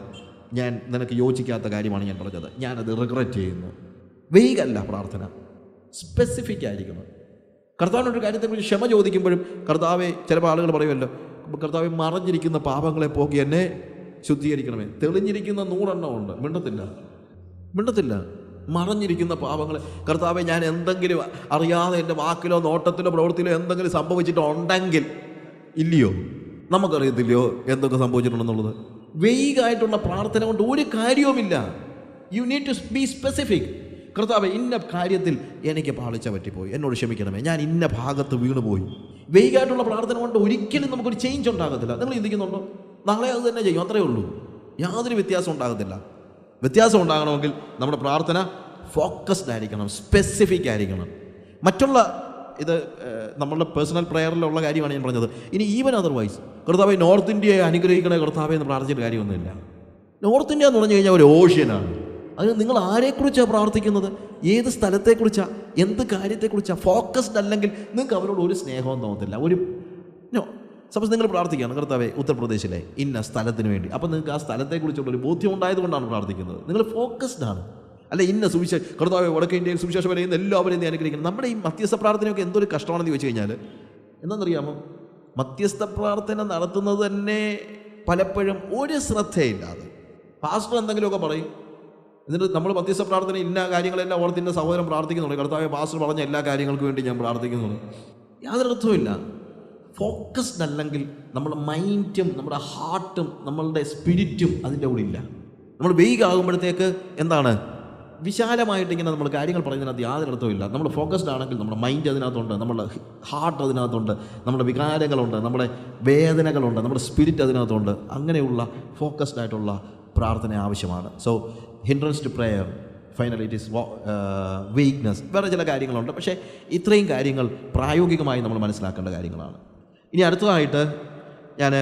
ഞാൻ നിനക്ക് യോജിക്കാത്ത കാര്യമാണ് ഞാൻ പറഞ്ഞത്, ഞാനത് റിഗ്രറ്റ് ചെയ്യുന്നു. വെയ്ഗല്ല പ്രാർത്ഥന, സ്പെസിഫിക് ആയിരിക്കണം. കർത്താവിനൊരു കാര്യത്തെക്കുറിച്ച് ക്ഷമ ചോദിക്കുമ്പോഴും, കർത്താവെ, ചിലപ്പോൾ ആളുകൾ പറയുമല്ലോ, കർത്താവെ മറഞ്ഞിരിക്കുന്ന പാപങ്ങളെ പോക്കി എന്നെ ശുദ്ധീകരിക്കണമേ. തെളിഞ്ഞിരിക്കുന്ന 100 എണ്ണം ഉണ്ട്, മിണ്ടത്തില്ല. മറഞ്ഞിരിക്കുന്ന പാപങ്ങളെ, കർത്താവെ ഞാൻ എന്തെങ്കിലും അറിയാതെ എൻ്റെ വാക്കിലോ നോട്ടത്തിലോ പ്രവൃത്തിയിലോ എന്തെങ്കിലും സംഭവിച്ചിട്ടുണ്ടെങ്കിൽ, ഇല്ലയോ, നമുക്കറിയത്തില്ലയോ എന്തൊക്കെ സംഭവിച്ചിട്ടുണ്ടെന്നുള്ളത്. വെയ്ഗായിട്ടുള്ള പ്രാർത്ഥന കൊണ്ട് ഒരു കാര്യവുമില്ല. You need to be specific. കർത്താവെ ഇന്ന കാര്യത്തിൽ എനിക്ക് പാളിച്ച പറ്റിപ്പോയി, എന്നോട് ക്ഷമിക്കണമേ, ഞാൻ ഇന്ന ഭാഗത്ത് വീണുപോയി. വെയ്ഗായിട്ടുള്ള പ്രാർത്ഥന കൊണ്ട് ഒരിക്കലും നമുക്കൊരു ചേഞ്ച് ഉണ്ടാകത്തില്ല. നിങ്ങൾ ചിന്തിക്കുന്നുണ്ടോ? നാളെ അത് തന്നെ ചെയ്യും, അത്രയേ ഉള്ളൂ. യാതൊരു വ്യത്യാസം ഉണ്ടാകത്തില്ല. വ്യത്യാസം ഉണ്ടാകണമെങ്കിൽ നമ്മുടെ പ്രാർത്ഥന ഫോക്കസ്ഡ് ആയിരിക്കണം, സ്പെസിഫിക് ആയിരിക്കണം. മറ്റുള്ള ഇത് നമ്മളുടെ പേഴ്സണൽ പ്രയറിലുള്ള കാര്യമാണ് ഞാൻ പറഞ്ഞത്. ഇനി ഈവൻ അതർവൈസ്, കർത്താവേ നോർത്ത് ഇന്ത്യയെ അനുഗ്രഹിക്കണേ കർത്താവേ എന്ന് പ്രാർത്ഥിച്ചിട്ട് കാര്യമൊന്നുമില്ല. നോർത്ത് ഇന്ത്യ എന്ന് പറഞ്ഞു കഴിഞ്ഞാൽ ഒരു ഓഷ്യനാണ്. അതിന് നിങ്ങൾ ആരെക്കുറിച്ചാണ് പ്രാർത്ഥിക്കുന്നത്? ഏത് സ്ഥലത്തെക്കുറിച്ചാണ്? എന്ത് കാര്യത്തെക്കുറിച്ചാണ്? ഫോക്കസ്ഡ് അല്ലെങ്കിൽ നിങ്ങൾക്ക് അവരോട് ഒരു സ്നേഹവും തോന്നത്തില്ല. സപ്പോസ് നിങ്ങൾ പ്രാർത്ഥിക്കുകയാണ്, കർത്താവേ ഉത്തർപ്രദേശിലെ ഇന്ന സ്ഥലത്തിന് വേണ്ടി, അപ്പം നിങ്ങൾക്ക് ആ സ്ഥലത്തെക്കുറിച്ചുള്ള ഒരു ബോധ്യം ഉണ്ടായതുകൊണ്ടാണ് പ്രാർത്ഥിക്കുന്നത്. നിങ്ങൾ ഫോക്കസ്ഡ് ആണ്. അല്ല ഇന്ന സുവിശേഷം, കർത്താവേ വടക്കേ ഇന്ത്യയിൽ സുവിശേഷം പറയുന്ന എല്ലാവരെയും അനുഗ്രഹിക്കണം. നമ്മുടെ ഈ മധ്യസ്ഥ പ്രാർത്ഥനയൊക്കെ എന്തൊരു കഷ്ടമാണെന്ന് ചോദിച്ചു കഴിഞ്ഞാൽ എന്താണെന്നറിയാമോ? മധ്യസ്ഥ പ്രാർത്ഥന നടത്തുന്നത് തന്നെ പലപ്പോഴും ഒരു ശ്രദ്ധയില്ലാതെ പാസ്റ്റർ എന്തെങ്കിലുമൊക്കെ പറയും, എന്നിട്ട് നമ്മൾ മധ്യസ്ഥ പ്രാർത്ഥന ഇന്ന കാര്യങ്ങളെല്ലാം ഓർത്ത് ഇന്ന സഹോദരൻ പ്രാർത്ഥിക്കുന്നുണ്ട്, കർത്താവേ പാസ്റ്റർ പറഞ്ഞ എല്ലാ കാര്യങ്ങൾക്കും വേണ്ടി ഞാൻ പ്രാർത്ഥിക്കുന്നുണ്ട്. യാതൊരു അർത്ഥവുമില്ല. ഫോക്കസ്ഡ് അല്ലെങ്കിൽ നമ്മുടെ മൈൻഡും നമ്മുടെ ഹാർട്ടും നമ്മളുടെ സ്പിരിറ്റും അതിൻ്റെ കൂടെ ഇല്ല. നമ്മൾ വെയ്ഗ് ആകുമ്പോഴത്തേക്ക് എന്താണ്, വിശാലമായിട്ട് ഇങ്ങനെ നമ്മൾ കാര്യങ്ങൾ പറയുന്നതിനകത്ത് യാതൊരു അർത്ഥമില്ല. നമ്മൾ ഫോക്കസ്ഡ് ആണെങ്കിൽ നമ്മുടെ മൈൻഡ് അതിനകത്തുണ്ട്, നമ്മുടെ ഹാർട്ട് അതിനകത്തുണ്ട്, നമ്മുടെ വികാരങ്ങളുണ്ട്, നമ്മുടെ വേദനകളുണ്ട്, നമ്മുടെ സ്പിരിറ്റ് അതിനകത്തുണ്ട്. അങ്ങനെയുള്ള ഫോക്കസ്ഡ് ആയിട്ടുള്ള പ്രാർത്ഥന ആവശ്യമാണ്. So hindrances to prayer, finally it is weakness. വേറെ ചില കാര്യങ്ങളുണ്ട്, പക്ഷേ ഇത്രയും കാര്യങ്ങൾ പ്രായോഗികമായി നമ്മൾ മനസ്സിലാക്കേണ്ട കാര്യങ്ങളാണ്. ഇനി അടുത്തതായിട്ട് ഞാൻ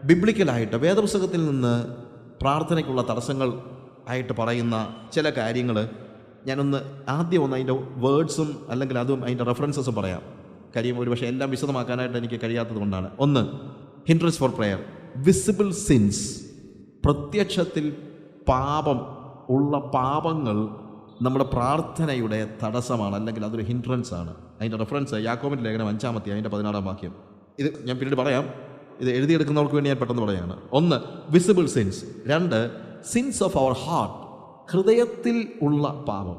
ബിബ്ലിക്കലായിട്ട് വേദപുസ്തകത്തിൽ നിന്ന് പ്രാർത്ഥനയ്ക്കുള്ള തടസ്സങ്ങൾ ആയിട്ട് പറയുന്ന ചില കാര്യങ്ങൾ ഞാനൊന്ന് ആദ്യം അതിൻ്റെ വേർഡ്സും അല്ലെങ്കിൽ അതും അതിൻ്റെ റെഫറൻസസും പറയാം. കാര്യം ഒരു പക്ഷേ എല്ലാം വിശദമാക്കാനായിട്ട് എനിക്ക് കഴിയാത്തത് കൊണ്ടാണ്. ഒന്ന്, hindrances for prayer, visible sins. പ്രത്യക്ഷത്തിൽ പാപം ഉള്ള പാപങ്ങൾ നമ്മുടെ പ്രാർത്ഥനയുടെ തടസ്സമാണ്, അല്ലെങ്കിൽ അതൊരു ഹിൻഡ്രൻസ് ആണ്. അതിൻ്റെ റെഫറൻസ് യാക്കോബിൻ്റെ ലേഖനം 5-ാം അധ്യായം 16-ാം വാക്യം. ഇത് ഞാൻ പിന്നീട് പറയാം, ഇത് എഴുതിയെടുക്കുന്നവർക്ക് വേണ്ടി ഞാൻ പെട്ടെന്ന് പറയുകയാണ്. ഒന്ന്, വിസിബിൾ സിൻസ്. രണ്ട്, സിൻസ് ഓഫ് അവർ ഹാർട്ട്, ഹൃദയത്തിൽ ഉള്ള പാപം.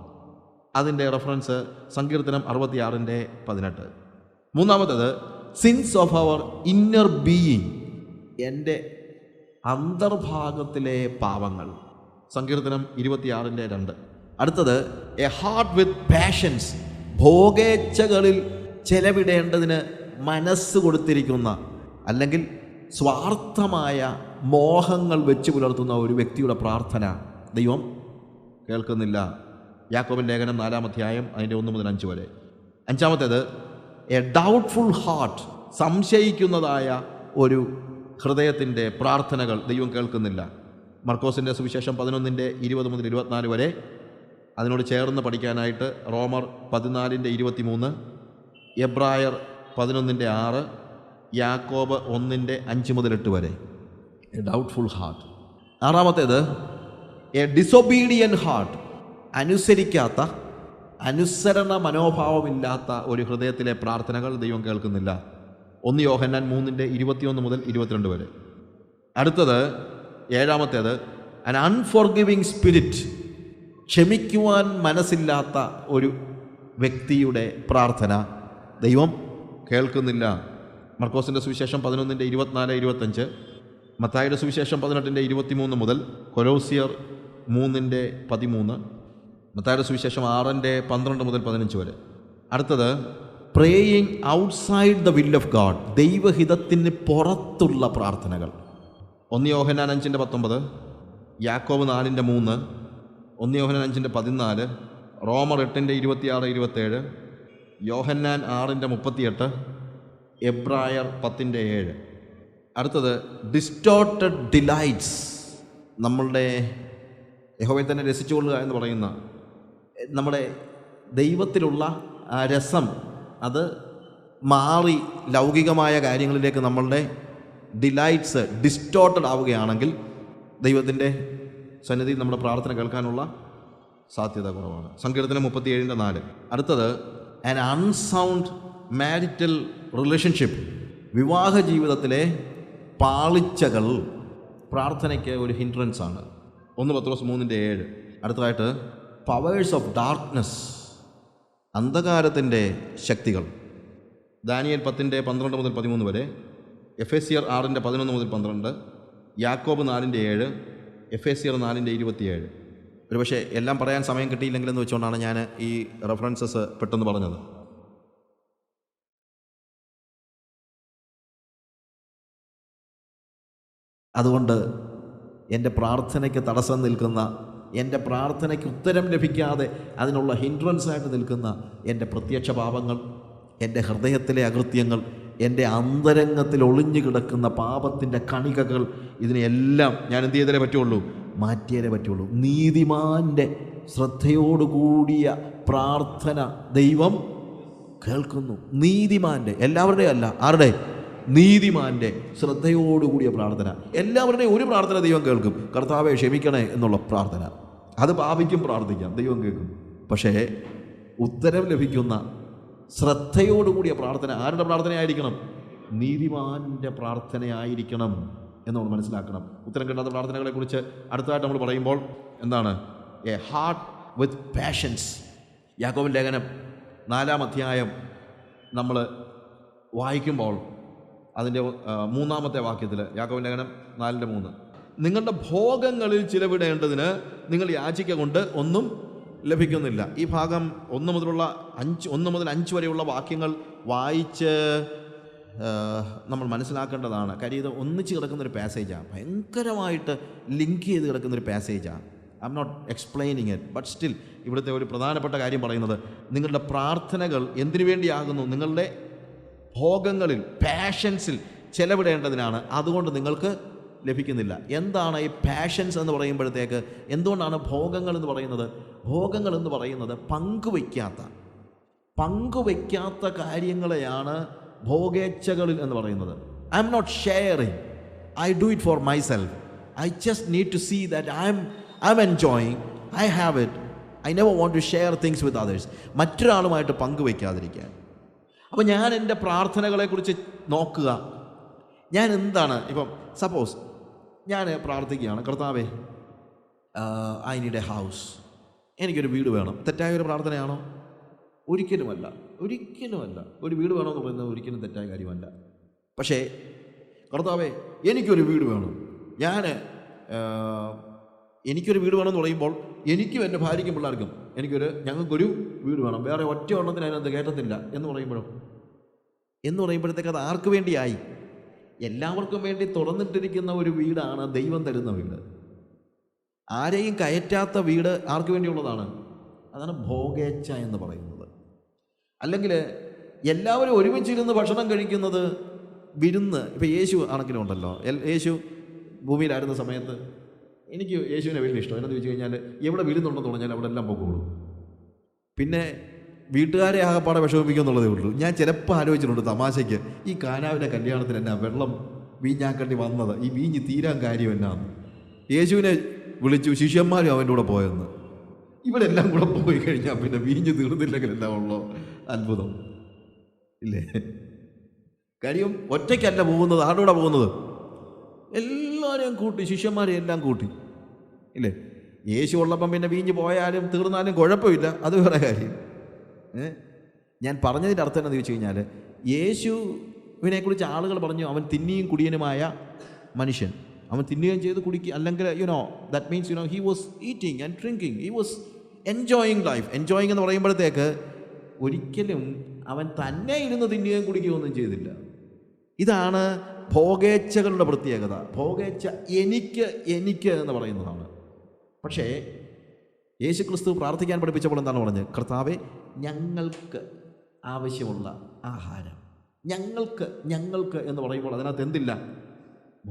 അതിൻ്റെ റെഫറൻസ് സങ്കീർത്തനം 66:18. മൂന്നാമത്തേത്, sins of our inner being, എൻ്റെ അന്തർഭാഗത്തിലെ പാപങ്ങൾ. സങ്കീർത്തനം 26:2. അടുത്തത്, എ ഹാർട്ട് വിത്ത് പാഷൻസ്, ഭോഗേച്ഛകളിൽ ചെലവിടേണ്ടതിന് മനസ്സ് കൊടുത്തിരിക്കുന്ന, അല്ലെങ്കിൽ സ്വാർത്ഥമായ മോഹങ്ങൾ വെച്ച് പുലർത്തുന്ന ഒരു വ്യക്തിയുടെ പ്രാർത്ഥന ദൈവം കേൾക്കുന്നില്ല. യാക്കോബിൻ ലേഖനം 4-ാം അധ്യായം അതിൻ്റെ 1 മുതൽ 5 വരെ. അഞ്ചാമത്തേത്, എ ഡൗട്ട്ഫുൾ ഹാർട്ട്, സംശയിക്കുന്നതായ ഒരു ഹൃദയത്തിൻ്റെ പ്രാർത്ഥനകൾ ദൈവം കേൾക്കുന്നില്ല. മർക്കോസിൻ്റെ സുവിശേഷം 11:20 മുതൽ 24 വരെ. അതിനോട് ചേർന്ന് പഠിക്കാനായിട്ട് റോമർ 14:23, എബ്രായർ 11:6, യാക്കോബ് 1:5 മുതൽ 8 വരെ. A doubtful heart. ആറാമത്തേത്, എ ഡിസൊബീഡിയൻ ഹാർട്ട്, അനുസരിക്കാത്ത, അനുസരണ മനോഭാവമില്ലാത്ത ഒരു ഹൃദയത്തിലെ പ്രാർത്ഥനകൾ ദൈവം കേൾക്കുന്നില്ല. 1 യോഹന്നാൻ 3:21 മുതൽ 22 വരെ. അടുത്തത്, ഏഴാമത്തേത്, ആൻ അൺഫോർഗിവിങ് സ്പിരിറ്റ്, ക്ഷമിക്കുവാൻ മനസ്സില്ലാത്ത ഒരു വ്യക്തിയുടെ പ്രാർത്ഥന ദൈവം കേൾക്കുന്നില്ല. മർക്കോസിൻ്റെ സുവിശേഷം 11:24-25, മത്തായിയുടെ സുവിശേഷം 18:23 മുതൽ കൊലോസിയർ 3:13, മത്തായിയുടെ സുവിശേഷം 6:12 മുതൽ 15 വരെ. അടുത്തത്, praying outside the will of God, ദൈവഹിതത്തിന് പുറത്തുള്ള പ്രാർത്ഥനകൾ. 1 യോഹന്നാൻ 5:19, യാക്കോബ് 4:3, 1 യോഹന്നാൻ 5:14, റോമർ 8:26-27, യോഹന്നാൻ 6:38, എബ്രായർ 10:7. അടുത്തത്, ഡിസ്റ്റോർട്ടഡ് ഡിലൈറ്റ്സ്, നമ്മളുടെ യഹോവയെ തന്നെ രസിച്ചുകൊള്ളുക എന്ന് പറയുന്ന നമ്മുടെ ദൈവത്തിലുള്ള ആ രസം അത് മാറി ലൗകികമായ കാര്യങ്ങളിലേക്ക് നമ്മളുടെ ഡിലൈറ്റ്സ് ഡിസ്റ്റോർട്ടഡ് ആവുകയാണെങ്കിൽ ദൈവത്തിൻ്റെ സന്നിധി നമ്മുടെ പ്രാർത്ഥന കേൾക്കാനുള്ള സാധ്യത കുറവാണ്. സങ്കീർത്തനം 37:4. അടുത്തത്, ആൻ അൺസൗണ്ട് മാരിറ്റൽ റിലേഷൻഷിപ്പ്, വിവാഹ ജീവിതത്തിലെ പാളിച്ചകൾ പ്രാർത്ഥനയ്ക്ക് ഒരു ഹിൻഡ്രൻസ് ആണ്. 1 പത്രോസ് 3:7. അടുത്തതായിട്ട്, പവേഴ്സ് ഓഫ് ഡാർക്ക്നെസ്, അന്ധകാരത്തിൻ്റെ ശക്തികൾ. ദാനിയേൽ 10:12 മുതൽ 13 വരെ, എഫേസ്യർ 6:11 മുതൽ 12, യാക്കോബ് 4:7, എഫേസ്യർ 4:27. ഒരു പക്ഷേ എല്ലാം പറയാൻ സമയം കിട്ടിയില്ലെങ്കിലെന്ന് വെച്ചുകൊണ്ടാണ് ഞാൻ ഈ റെഫറൻസസ് പെട്ടെന്ന് പറഞ്ഞത്. അതുകൊണ്ട് എൻ്റെ പ്രാർത്ഥനയ്ക്ക് തടസ്സം നിൽക്കുന്ന എൻ്റെ പ്രാർത്ഥനയ്ക്ക് ഉത്തരം ലഭിക്കാതെ അതിനുള്ള ഹിൻഡ്രൻസായിട്ട് നിൽക്കുന്ന എൻ്റെ പ്രത്യക്ഷ പാപങ്ങൾ, എൻ്റെ ഹൃദയത്തിലെ അകൃത്യങ്ങൾ, എൻ്റെ അന്തരംഗത്തിൽ ഒളിഞ്ഞു കിടക്കുന്ന പാപത്തിൻ്റെ കണികകൾ, ഇതിനെല്ലാം ഞാൻ എന്ത് ചെയ്തേ പറ്റുള്ളൂ? മാറ്റിയേ പറ്റുള്ളൂ. നീതിമാൻ്റെ ശ്രദ്ധയോടുകൂടിയ പ്രാർത്ഥന ദൈവം കേൾക്കുന്നു. നീതിമാൻ്റെ, എല്ലാവരുടെയും അല്ല, ആരുടെ? നീതിമാൻ്റെ ശ്രദ്ധയോടുകൂടിയ പ്രാർത്ഥന. എല്ലാവരുടെയും ഒരു പ്രാർത്ഥന ദൈവം കേൾക്കും. കർത്താവെ ക്ഷമിക്കണേ എന്നുള്ള പ്രാർത്ഥന, അത് പാപിക്കും പ്രാർത്ഥിക്കാം, ദൈവം കേൾക്കും. പക്ഷേ ഉത്തരം ലഭിക്കുന്ന ശ്രദ്ധയോടുകൂടിയ പ്രാർത്ഥന ആരുടെ പ്രാർത്ഥനയായിരിക്കണം? നീതിമാൻ്റെ പ്രാർത്ഥനയായിരിക്കണം എന്ന് നമ്മൾ മനസ്സിലാക്കണം. ഉത്തരം കിട്ടാത്ത പ്രാർത്ഥനകളെക്കുറിച്ച് അടുത്തതായിട്ട് നമ്മൾ പറയുമ്പോൾ എന്താണ്? A heart with passions. യാക്കോബിൻ ലേഖനം 4-ാം അധ്യായം നമ്മൾ വായിക്കുമ്പോൾ അതിൻ്റെ 3-ാമത്തെ വാക്യത്തിൽ, യാക്കോബിൻ ലേഖനം 4:3, നിങ്ങളുടെ ഭോഗങ്ങളിൽ ചിലവിടേണ്ടതിന് നിങ്ങൾ യാചിക്ക കൊണ്ട് ഒന്നും ലഭിക്കുന്നില്ല. ഈ ഭാഗം 1 മുതൽ 5 വരെയുള്ള വാക്യങ്ങൾ വായിച്ച് നമ്മൾ മനസ്സിലാക്കേണ്ടതാണ്. കാര്യം ഇത് ഒന്നിച്ച് കിടക്കുന്നൊരു പാസേജാണ്, ഭയങ്കരമായിട്ട് ലിങ്ക് ചെയ്ത് കിടക്കുന്നൊരു പാസേജാണ്. I'm not explaining it, but still ഇവിടുത്തെ ഒരു പ്രധാനപ്പെട്ട കാര്യം പറയുന്നത് നിങ്ങളുടെ പ്രാർത്ഥനകൾ എന്തിനു വേണ്ടിയാകുന്നു? നിങ്ങളുടെ ഭോഗങ്ങളിൽ, പാഷൻസിൽ ചെലവിടേണ്ടതിനാണ്. അതുകൊണ്ട് നിങ്ങൾക്ക് ലഭിക്കുന്നില്ല. എന്താണ് ഈ പാഷൻസ് എന്ന് പറയുമ്പോഴത്തേക്ക്? എന്തുകൊണ്ടാണ് ഭോഗങ്ങൾ എന്ന് പറയുന്നത്? ഭോഗങ്ങൾ എന്ന് പറയുന്നത് പങ്കുവയ്ക്കാത്ത കാര്യങ്ങളെയാണ് ഭോഗേച്ഛകളിൽ എന്ന് പറയുന്നത്. I'm not sharing, I do it for myself. I just need to see that I'm enjoying, I have it. I never want to share things with others. മറ്റൊരാളുമായിട്ട് പങ്കുവയ്ക്കാതിരിക്കാൻ. അപ്പോൾ ഞാൻ എൻ്റെ പ്രാർത്ഥനകളെക്കുറിച്ച് നോക്കുക. ഞാൻ എന്താണ്, ഇപ്പം സപ്പോസ് ഞാൻ പ്രാർത്ഥിക്കുകയാണ്, കർത്താവേ ഐ നീഡ് എ ഹൗസ്, എനിക്കൊരു വീട് വേണം. തെറ്റായ ഒരു പ്രാർത്ഥനയാണോ? ഒരിക്കലുമല്ല. ഒരു വീട് വേണമെന്ന് പറയുന്നത് ഒരിക്കലും തെറ്റായ കാര്യമല്ല. പക്ഷേ കർത്താവേ എനിക്കൊരു വീട് വേണം, എനിക്കൊരു വീട് വേണമെന്ന് പറയുമ്പോൾ എനിക്കും എൻ്റെ ഭാര്യയ്ക്കും പിള്ളേർക്കും ഞങ്ങൾക്കൊരു വീട് വേണം, വേറെ ഒറ്റ എണ്ണത്തിന് അതിനകത്ത് കയറ്റത്തില്ല എന്ന് പറയുമ്പോഴത്തേക്ക് അത് ആർക്ക് വേണ്ടിയായി? എല്ലാവർക്കും വേണ്ടി തുറന്നിട്ടിരിക്കുന്ന ഒരു വീടാണ് ദൈവം തരുന്ന വീട്. ആരെയും കയറ്റാത്ത വീട് ആർക്ക് വേണ്ടിയുള്ളതാണ്? അതാണ് ഭോഗേച്ഛ എന്ന് പറയുന്നത്. അല്ലെങ്കിൽ എല്ലാവരും ഒരുമിച്ചിരുന്ന് ഭക്ഷണം കഴിക്കുന്നത്, വിരുന്ന്. ഇപ്പം യേശു ആണെങ്കിലും ഉണ്ടല്ലോ, യേശു ഭൂമിയിലായിരുന്ന സമയത്ത് എനിക്ക് യേശുവിനെ വലിയ ഇഷ്ടം. എന്നു ചോദിച്ചു കഴിഞ്ഞാൽ എവിടെ വിരുന്നുണ്ടെന്ന് പറഞ്ഞാൽ അവിടെ എല്ലാം പോകുള്ളൂ. പിന്നെ വീട്ടുകാരെ ആകപ്പാടെ വിഷമിപ്പിക്കുമെന്നുള്ളതേ ഉള്ളൂ. ഞാൻ ചിലപ്പോൾ ആലോചിച്ചിട്ടുണ്ട് തമാശയ്ക്ക്, ഈ കാനാവിൻ്റെ കല്യാണത്തിന് എന്നാ വെള്ളം വീഞ്ഞാക്കേണ്ടി വന്നത്, ഈ വീഞ്ഞ് തീരാൻ കാര്യം എന്നാന്ന്. യേശുവിനെ വിളിച്ചു, ശിഷ്യന്മാരും അവൻ്റെ കൂടെ പോയെന്ന്. ഇവരെല്ലാം കൂടെ പോയി കഴിഞ്ഞാൽ പിന്നെ വീഞ്ഞ് തീർന്നില്ലെങ്കിൽ എല്ലാം ഉള്ളോ അത്ഭുതം ഇല്ലേ? കാര്യം ഒറ്റയ്ക്കല്ല പോകുന്നത്, ആരുടെ പോകുന്നത്? എല്ലാവരെയും കൂട്ടി, ശിഷ്യന്മാരെ എല്ലാം കൂട്ടി ഇല്ലേ? യേശു ഉള്ളപ്പം പിന്നെ വീഞ്ഞ് പോയാലും തീർന്നാലും കുഴപ്പമില്ല, അത് വേറെ കാര്യം. ഞാൻ പറഞ്ഞതിൻ്റെ അർത്ഥം എന്താണെന്ന് ചോദിച്ചു കഴിഞ്ഞാൽ, യേശുവിനെക്കുറിച്ച് ആളുകൾ പറഞ്ഞു അവൻ തിന്നിയും കുടിയനുമായ മനുഷ്യൻ. അവൻ തിന്നുകയും ചെയ്ത് കുടിക്കുക, അല്ലെങ്കിൽ that means he was eating and drinking, he was enjoying life. Enjoying എന്ന് പറയുമ്പോഴത്തേക്ക് ഒരിക്കലും അവൻ തന്നെ ഇരുന്ന് തിന്നുകയും കുടിക്കുകയൊന്നും ചെയ്തില്ല. ഇതാണ് ഭോഗേച്ഛകളുടെ പ്രത്യേകത. ഭോഗേച്ഛ എനിക്ക് എന്ന് പറയുന്നതാണ്. പക്ഷേ യേശുക്രിസ്തു പ്രാർത്ഥിക്കാൻ പഠിപ്പിച്ചപ്പോൾ എന്താണ് പറഞ്ഞത്? കർത്താവേ ഞങ്ങൾക്ക് ആവശ്യമുള്ള ആഹാരം, ഞങ്ങൾക്ക് എന്ന് പറയുമ്പോൾ അതിനകത്ത് എന്തില്ല?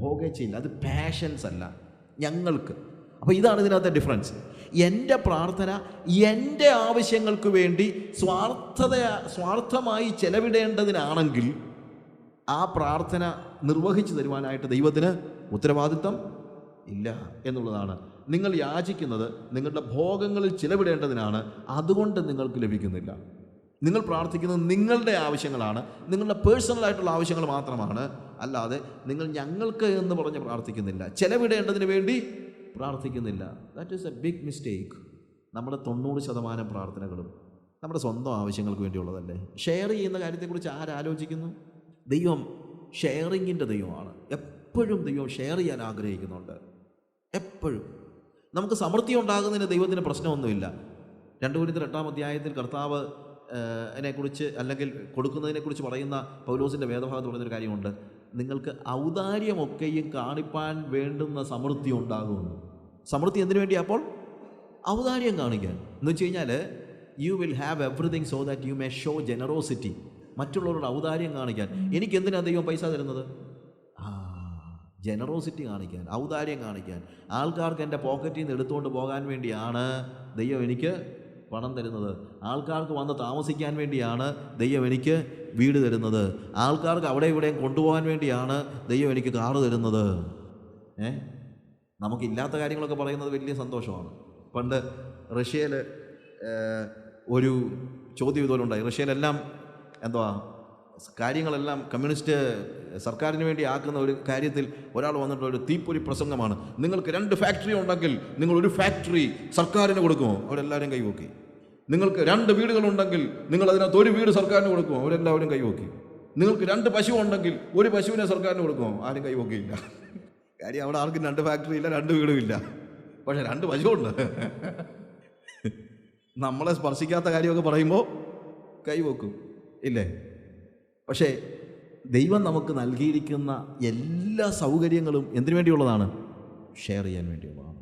ഭോഗേച്ഛയില്ല, അത് പാഷൻസ് അല്ല, ഞങ്ങൾക്ക്. അപ്പോൾ ഇതാണ് ഇതിനകത്തെ ഡിഫറൻസ്. എൻ്റെ പ്രാർത്ഥന എൻ്റെ ആവശ്യങ്ങൾക്ക് വേണ്ടി സ്വാർത്ഥമായി ചെലവിടേണ്ടതിനാണെങ്കിൽ ആ പ്രാർത്ഥന നിർവഹിച്ചു തരുവാനായിട്ട് ദൈവത്തിന് ഉത്തരവാദിത്വം ഇല്ല എന്നുള്ളതാണ്. നിങ്ങൾ യാചിക്കുന്നത് നിങ്ങളുടെ ഭോഗങ്ങളിൽ ചിലവിടേണ്ടതിനാണ്, അതുകൊണ്ട് നിങ്ങൾക്ക് ലഭിക്കുന്നില്ല. നിങ്ങൾ പ്രാർത്ഥിക്കുന്നത് നിങ്ങളുടെ ആവശ്യങ്ങളാണ്, നിങ്ങളുടെ പേഴ്സണലായിട്ടുള്ള ആവശ്യങ്ങൾ മാത്രമാണ്. അല്ലാതെ നിങ്ങൾ ഞങ്ങൾക്ക് എന്ന് പറഞ്ഞ് പ്രാർത്ഥിക്കുന്നില്ല, ചിലവിടേണ്ടതിന് വേണ്ടി പ്രാർത്ഥിക്കുന്നില്ല. That is a big mistake. നമ്മുടെ 90% പ്രാർത്ഥനകളും നമ്മുടെ സ്വന്തം ആവശ്യങ്ങൾക്ക് വേണ്ടിയുള്ളതല്ലേ? ഷെയർ ചെയ്യുന്ന കാര്യത്തെക്കുറിച്ച് ആരാലോചിക്കുന്നു? ദൈവം ഷെയറിങ്ങിൻ്റെ ദൈവമാണ്. എപ്പോഴും ദൈവം ഷെയർ ചെയ്യാൻ ആഗ്രഹിക്കുന്നുണ്ട്. എപ്പോഴും നമുക്ക് സമൃദ്ധി ഉണ്ടാകുന്നതിന് ദൈവത്തിന് പ്രശ്നമൊന്നുമില്ല. 2 Corinthians 8-ാം അധ്യായത്തിൽ കർത്താവ് അതിനെക്കുറിച്ച് അല്ലെങ്കിൽ കൊടുക്കുന്നതിനെക്കുറിച്ച് പറയുന്ന പൗലോസിൻ്റെ വേദഭാഗത്ത് പറയുന്നൊരു കാര്യമുണ്ട്. നിങ്ങൾക്ക് ഔദാര്യമൊക്കെയും കാണിപ്പാൻ വേണ്ടുന്ന സമൃദ്ധി ഉണ്ടാകുമെന്ന്. സമൃദ്ധി എന്തിനു വേണ്ടിയാണ്? അപ്പോൾ ഔദാര്യം കാണിക്കാൻ എന്ന് വെച്ച് കഴിഞ്ഞാൽ U will have everything so that you may show generosity. മറ്റുള്ളവരോട് ഔദാര്യം കാണിക്കാൻ. എനിക്ക് എന്തിനാ ദൈവം പൈസ തരുന്നത്? ജനറോസിറ്റി കാണിക്കാൻ, ഔദാര്യം കാണിക്കാൻ. ആൾക്കാർക്ക് എൻ്റെ പോക്കറ്റിൽ നിന്ന് എടുത്തുകൊണ്ട് പോകാൻ വേണ്ടിയാണ് ദൈവം എനിക്ക് പണം തരുന്നത്. ആൾക്കാർക്ക് വന്ന് താമസിക്കാൻ വേണ്ടിയാണ് ദൈവം എനിക്ക് വീട് തരുന്നത്. ആൾക്കാർക്ക് അവിടെ ഇവിടെയും കൊണ്ടുപോകാൻ വേണ്ടിയാണ് ദൈവം എനിക്ക് കാറ് തരുന്നത്. നമുക്കില്ലാത്ത കാര്യങ്ങളൊക്കെ പറയുന്നത് വലിയ സന്തോഷമാണ്. പണ്ട് റഷ്യയിൽ ഒരു ചോദ്യം ഇതുപോലെ ഉണ്ടായി. റഷ്യയിലെല്ലാം കാര്യങ്ങളെല്ലാം കമ്മ്യൂണിസ്റ്റ് സർക്കാരിന് വേണ്ടി ആക്കുന്ന ഒരു കാര്യത്തിൽ ഒരാൾ വന്നിട്ട് ഒരു തീപ്പൊരി പ്രസംഗമാണ്. നിങ്ങൾക്ക് 2 ഫാക്ടറി ഉണ്ടെങ്കിൽ നിങ്ങൾ 1 ഫാക്ടറി സർക്കാരിന് കൊടുക്കുമോ? അവരെല്ലാവരും കൈവോക്കി. നിങ്ങൾക്ക് 2 വീടുകളുണ്ടെങ്കിൽ നിങ്ങൾ അതിനകത്ത് 1 വീട് സർക്കാരിന് കൊടുക്കുമോ? അവരെല്ലാവരും കൈവോക്കി. നിങ്ങൾക്ക് 2 പശു ഉണ്ടെങ്കിൽ 1 പശുവിനെ സർക്കാരിന് കൊടുക്കുമോ? ആരും കൈവോക്കിയില്ല. കാര്യം അവിടെ ആർക്കും 2 ഫാക്ടറി ഇല്ല, 2 വീടും ഇല്ല, പക്ഷേ 2 പശുവുണ്ട്. നമ്മളെ സ്പർശിക്കാത്ത കാര്യമൊക്കെ പറയുമ്പോൾ കൈവോക്കും ഇല്ലേ? പക്ഷേ ദൈവം നമുക്ക് നൽകിയിരിക്കുന്ന എല്ലാ സൗകര്യങ്ങളും എന്തിനു വേണ്ടിയുള്ളതാണ്? ഷെയർ ചെയ്യാൻ വേണ്ടിയുള്ളതാണ്.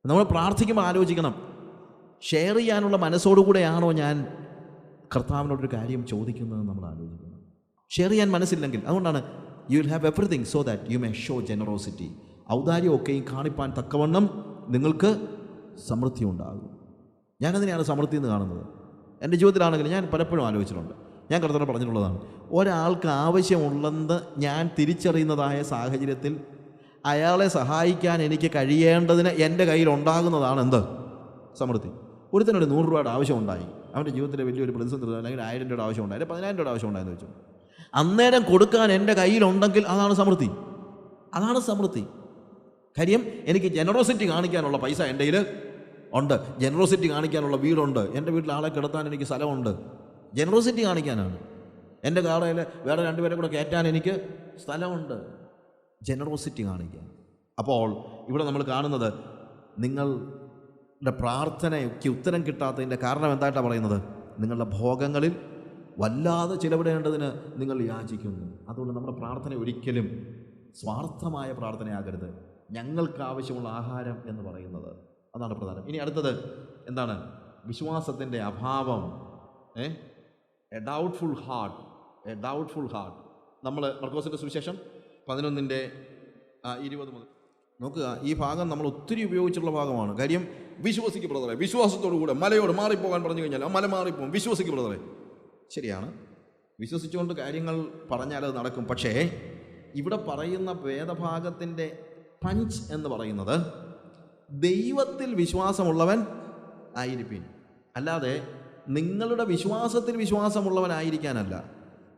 നമ്മൾ പ്രാർത്ഥിക്കുമ്പോൾ ആലോചിക്കണം, ഷെയർ ചെയ്യാനുള്ള മനസ്സോടുകൂടെയാണോ ഞാൻ കർത്താവിനോടൊരു കാര്യം ചോദിക്കുന്നത്? നമ്മൾ ആലോചിക്കണം. ഷെയർ ചെയ്യാൻ മനസ്സില്ലെങ്കിൽ, അതുകൊണ്ടാണ് you will have everything so that you may show generosity. ഔദാര്യമൊക്കെയും കാണിപ്പാൻ തക്കവണ്ണം നിങ്ങൾക്ക് സമൃദ്ധി ഉണ്ടാകും. ഞാനതിനെയാണ് സമൃദ്ധി എന്ന് കാണുന്നത്. എൻ്റെ ജീവിതത്തിലാണെങ്കിൽ ഞാൻ പലപ്പോഴും ആലോചിച്ചിട്ടുണ്ട്. ഞാൻ കർത്താവിനോട് പറഞ്ഞിട്ടുള്ളതാണ്, ഒരാൾക്ക് ആവശ്യമുള്ളെന്ന് ഞാൻ തിരിച്ചറിയുന്നതായ സാഹചര്യത്തിൽ അയാളെ സഹായിക്കാൻ എനിക്ക് കഴിയേണ്ടതിന് എൻ്റെ കയ്യിൽ ഉണ്ടാകുന്നതാണ് എന്ത്? സമൃദ്ധി. ഒരുത്തനൊരു 100 രൂപയുടെ ആവശ്യമുണ്ടായി, അവൻ്റെ ജീവിതത്തിലെ വലിയൊരു പ്രതിസന്ധി, അല്ലെങ്കിൽ 1000 രൂപയുടെ ആവശ്യമുണ്ടായി, 10,000 രൂപയുടെ ആവശ്യമുണ്ടായെന്ന് വെച്ചു. അന്നേരം കൊടുക്കാൻ എൻ്റെ കയ്യിലുണ്ടെങ്കിൽ അതാണ് സമൃദ്ധി. അതാണ് സമൃദ്ധി. കാര്യം എനിക്ക് ജനറോസിറ്റി കാണിക്കാനുള്ള പൈസ എൻ്റെ കയ്യിൽ ഉണ്ട്, ജനറോസിറ്റി കാണിക്കാനുള്ള വീടുണ്ട്, എൻ്റെ വീട്ടിൽ ആളെ കിടത്താൻ എനിക്ക് സ്ഥലമുണ്ട്. ജനറോസിറ്റി കാണിക്കാനാണ്. എൻ്റെ കാറയിൽ വേറെ 2 പേരെ കൂടെ കയറ്റാൻ എനിക്ക് സ്ഥലമുണ്ട്. ജനറോസിറ്റി കാണിക്കാൻ. അപ്പോൾ ഇവിടെ നമ്മൾ കാണുന്നത്, നിങ്ങളുടെ പ്രാർത്ഥനയ്ക്ക് ഉത്തരം കിട്ടാത്തതിൻ്റെ കാരണം എന്തായിട്ടാണ് പറയുന്നത്? നിങ്ങളുടെ ഭോഗങ്ങളിൽ വല്ലാതെ ചിലവിടേണ്ടതിന് നിങ്ങൾ യാചിക്കുന്നു. അതുകൊണ്ട് നമ്മുടെ പ്രാർത്ഥന ഒരിക്കലും സ്വാർത്ഥമായ പ്രാർത്ഥനയാകരുത്. ഞങ്ങൾക്ക് ആവശ്യമുള്ള ആഹാരം എന്ന് പറയുന്നത് അതാണ് പ്രധാനം. ഇനി അടുത്തത് എന്താണ്? വിശ്വാസത്തിൻ്റെ അഭാവം. A doubtful heart. A doubtful heart. നമ്മൾ മർക്കോസിൻ്റെ സുവിശേഷം 11:20 മുതൽ നോക്കുക. ഈ ഭാഗം നമ്മൾ ഒത്തിരി ഉപയോഗിച്ചിട്ടുള്ള ഭാഗമാണ്. കാര്യം വിശ്വസിക്ക് ബ്രദറെ, വിശ്വാസത്തോടു കൂടെ മലയോട് മാറിപ്പോകാൻ പറഞ്ഞു കഴിഞ്ഞാൽ ആ മല മാറിപ്പോകും. വിശ്വസിക്ക് ബ്രദറെ. ശരിയാണ്, വിശ്വസിച്ചുകൊണ്ട് കാര്യങ്ങൾ പറഞ്ഞാൽ അത് നടക്കും. പക്ഷേ ഇവിടെ പറയുന്ന വേദഭാഗത്തിൻ്റെ പഞ്ച് എന്ന് പറയുന്നത് ദൈവത്തിൽ വിശ്വാസമുള്ളവൻ ആയിരിക്കും, അല്ലാതെ നിങ്ങളുടെ വിശ്വാസത്തിൽ വിശ്വാസമുള്ളവനായിരിക്കാനല്ല.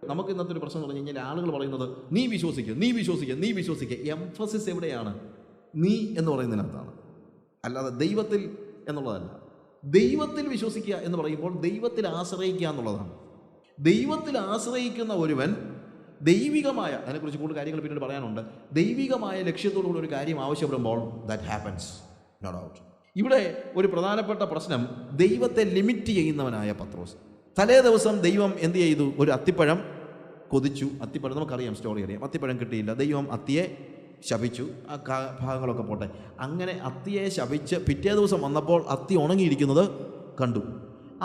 നമുക്ക് ഇന്നത്തെ ഒരു പ്രശ്നം പറഞ്ഞു കഴിഞ്ഞാൽ ആളുകൾ പറയുന്നത് നീ വിശ്വസിക്കുക, നീ വിശ്വസിക്കുക, നീ വിശ്വസിക്കുക. എംഫസിസ് എവിടെയാണ്? നീ എന്ന് പറയുന്നതിനകത്താണ്, അല്ലാതെ ദൈവത്തിൽ എന്നുള്ളതല്ല. ദൈവത്തിൽ വിശ്വസിക്കുക എന്ന് പറയുമ്പോൾ ദൈവത്തിൽ ആശ്രയിക്കുക എന്നുള്ളതാണ്. ദൈവത്തിൽ ആശ്രയിക്കുന്ന ഒരുവൻ ദൈവികമായ, അതിനെക്കുറിച്ച് കൂടുതൽ കാര്യങ്ങൾ പിന്നീട് പറയാനുണ്ട്, ദൈവികമായ ലക്ഷ്യത്തോടുകൂടി ഒരു കാര്യം ആവശ്യപ്പെടുമ്പോൾ ദാറ്റ് ഹാപ്പൻസ്, നോ ഡൗട്ട്. ഇവിടെ ഒരു പ്രധാനപ്പെട്ട പ്രശ്നം, ദൈവത്തെ ലിമിറ്റ് ചെയ്യുന്നവനായ പത്രോസ്. തലേ ദിവസം ദൈവം എന്ത് ചെയ്തു? ഒരു അത്തിപ്പഴം കൊതിച്ചു. അത്തിപ്പഴം നമുക്കറിയാം, സ്റ്റോറി അറിയാം. അത്തിപ്പഴം കിട്ടിയില്ല, ദൈവം അത്തിയെ ശപിച്ചു. ആ ഭാഗങ്ങളൊക്കെ പോട്ടെ. അങ്ങനെ അത്തിയെ ശപിച്ച് പിറ്റേ ദിവസം വന്നപ്പോൾ അത്തി ഉണങ്ങിയിരിക്കുന്നത് കണ്ടു.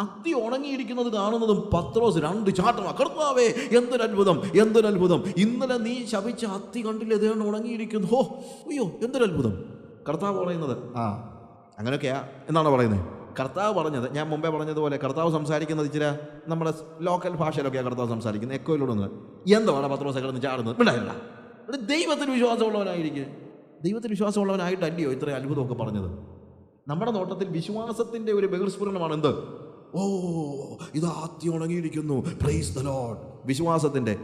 അത്തി ഉണങ്ങിയിരിക്കുന്നത് കാണുന്നതും പത്രോസ് 2 ചാട്ടം. കർത്താവേ, എന്തൊരത്ഭുതം, എന്തൊരത്ഭുതം! ഇന്നലെ നീ ശപിച്ച അത്തി കണ്ടില്ലേ, ഇതേണ്ട് ഉണങ്ങിയിരിക്കുന്നു. ഹോ, അയ്യോ, എന്തൊരത്ഭുതം! കർത്താവ് പറയുന്നത് അങ്ങനെയൊക്കെയാ എന്നാണ് പറയുന്നത്. കർത്താവ് പറഞ്ഞത്, ഞാൻ മുമ്പേ പറഞ്ഞതുപോലെ കർത്താവ് സംസാരിക്കുന്നത് ഇച്ചിരി നമ്മുടെ ലോക്കൽ ഭാഷയിലൊക്കെയാണ് കർത്താവ് സംസാരിക്കുന്നത്. എക്കോയിലൂടെ എന്താണ് പത്രോസ് കിടന്ന് ചാടുന്നത്? ഉണ്ടായില്ല. ദൈവത്തിന് വിശ്വാസമുള്ളവനായിരിക്കും. ദൈവത്തിന് വിശ്വാസമുള്ളവനായിട്ടല്ലയോ ഇത്രയും അത്ഭുതമൊക്കെ പറഞ്ഞത്? നമ്മുടെ നോട്ടത്തിൽ വിശ്വാസത്തിൻ്റെ ഒരു ബഹിർസ്ഫുരണമാണ് എന്ത്? ഓ, ഇത് ആത്തി ഉണങ്ങിയിരിക്കുന്നു, പ്രൈസ് ദ ലോർഡ്. വിശ്വാസത്തിൻ്റെ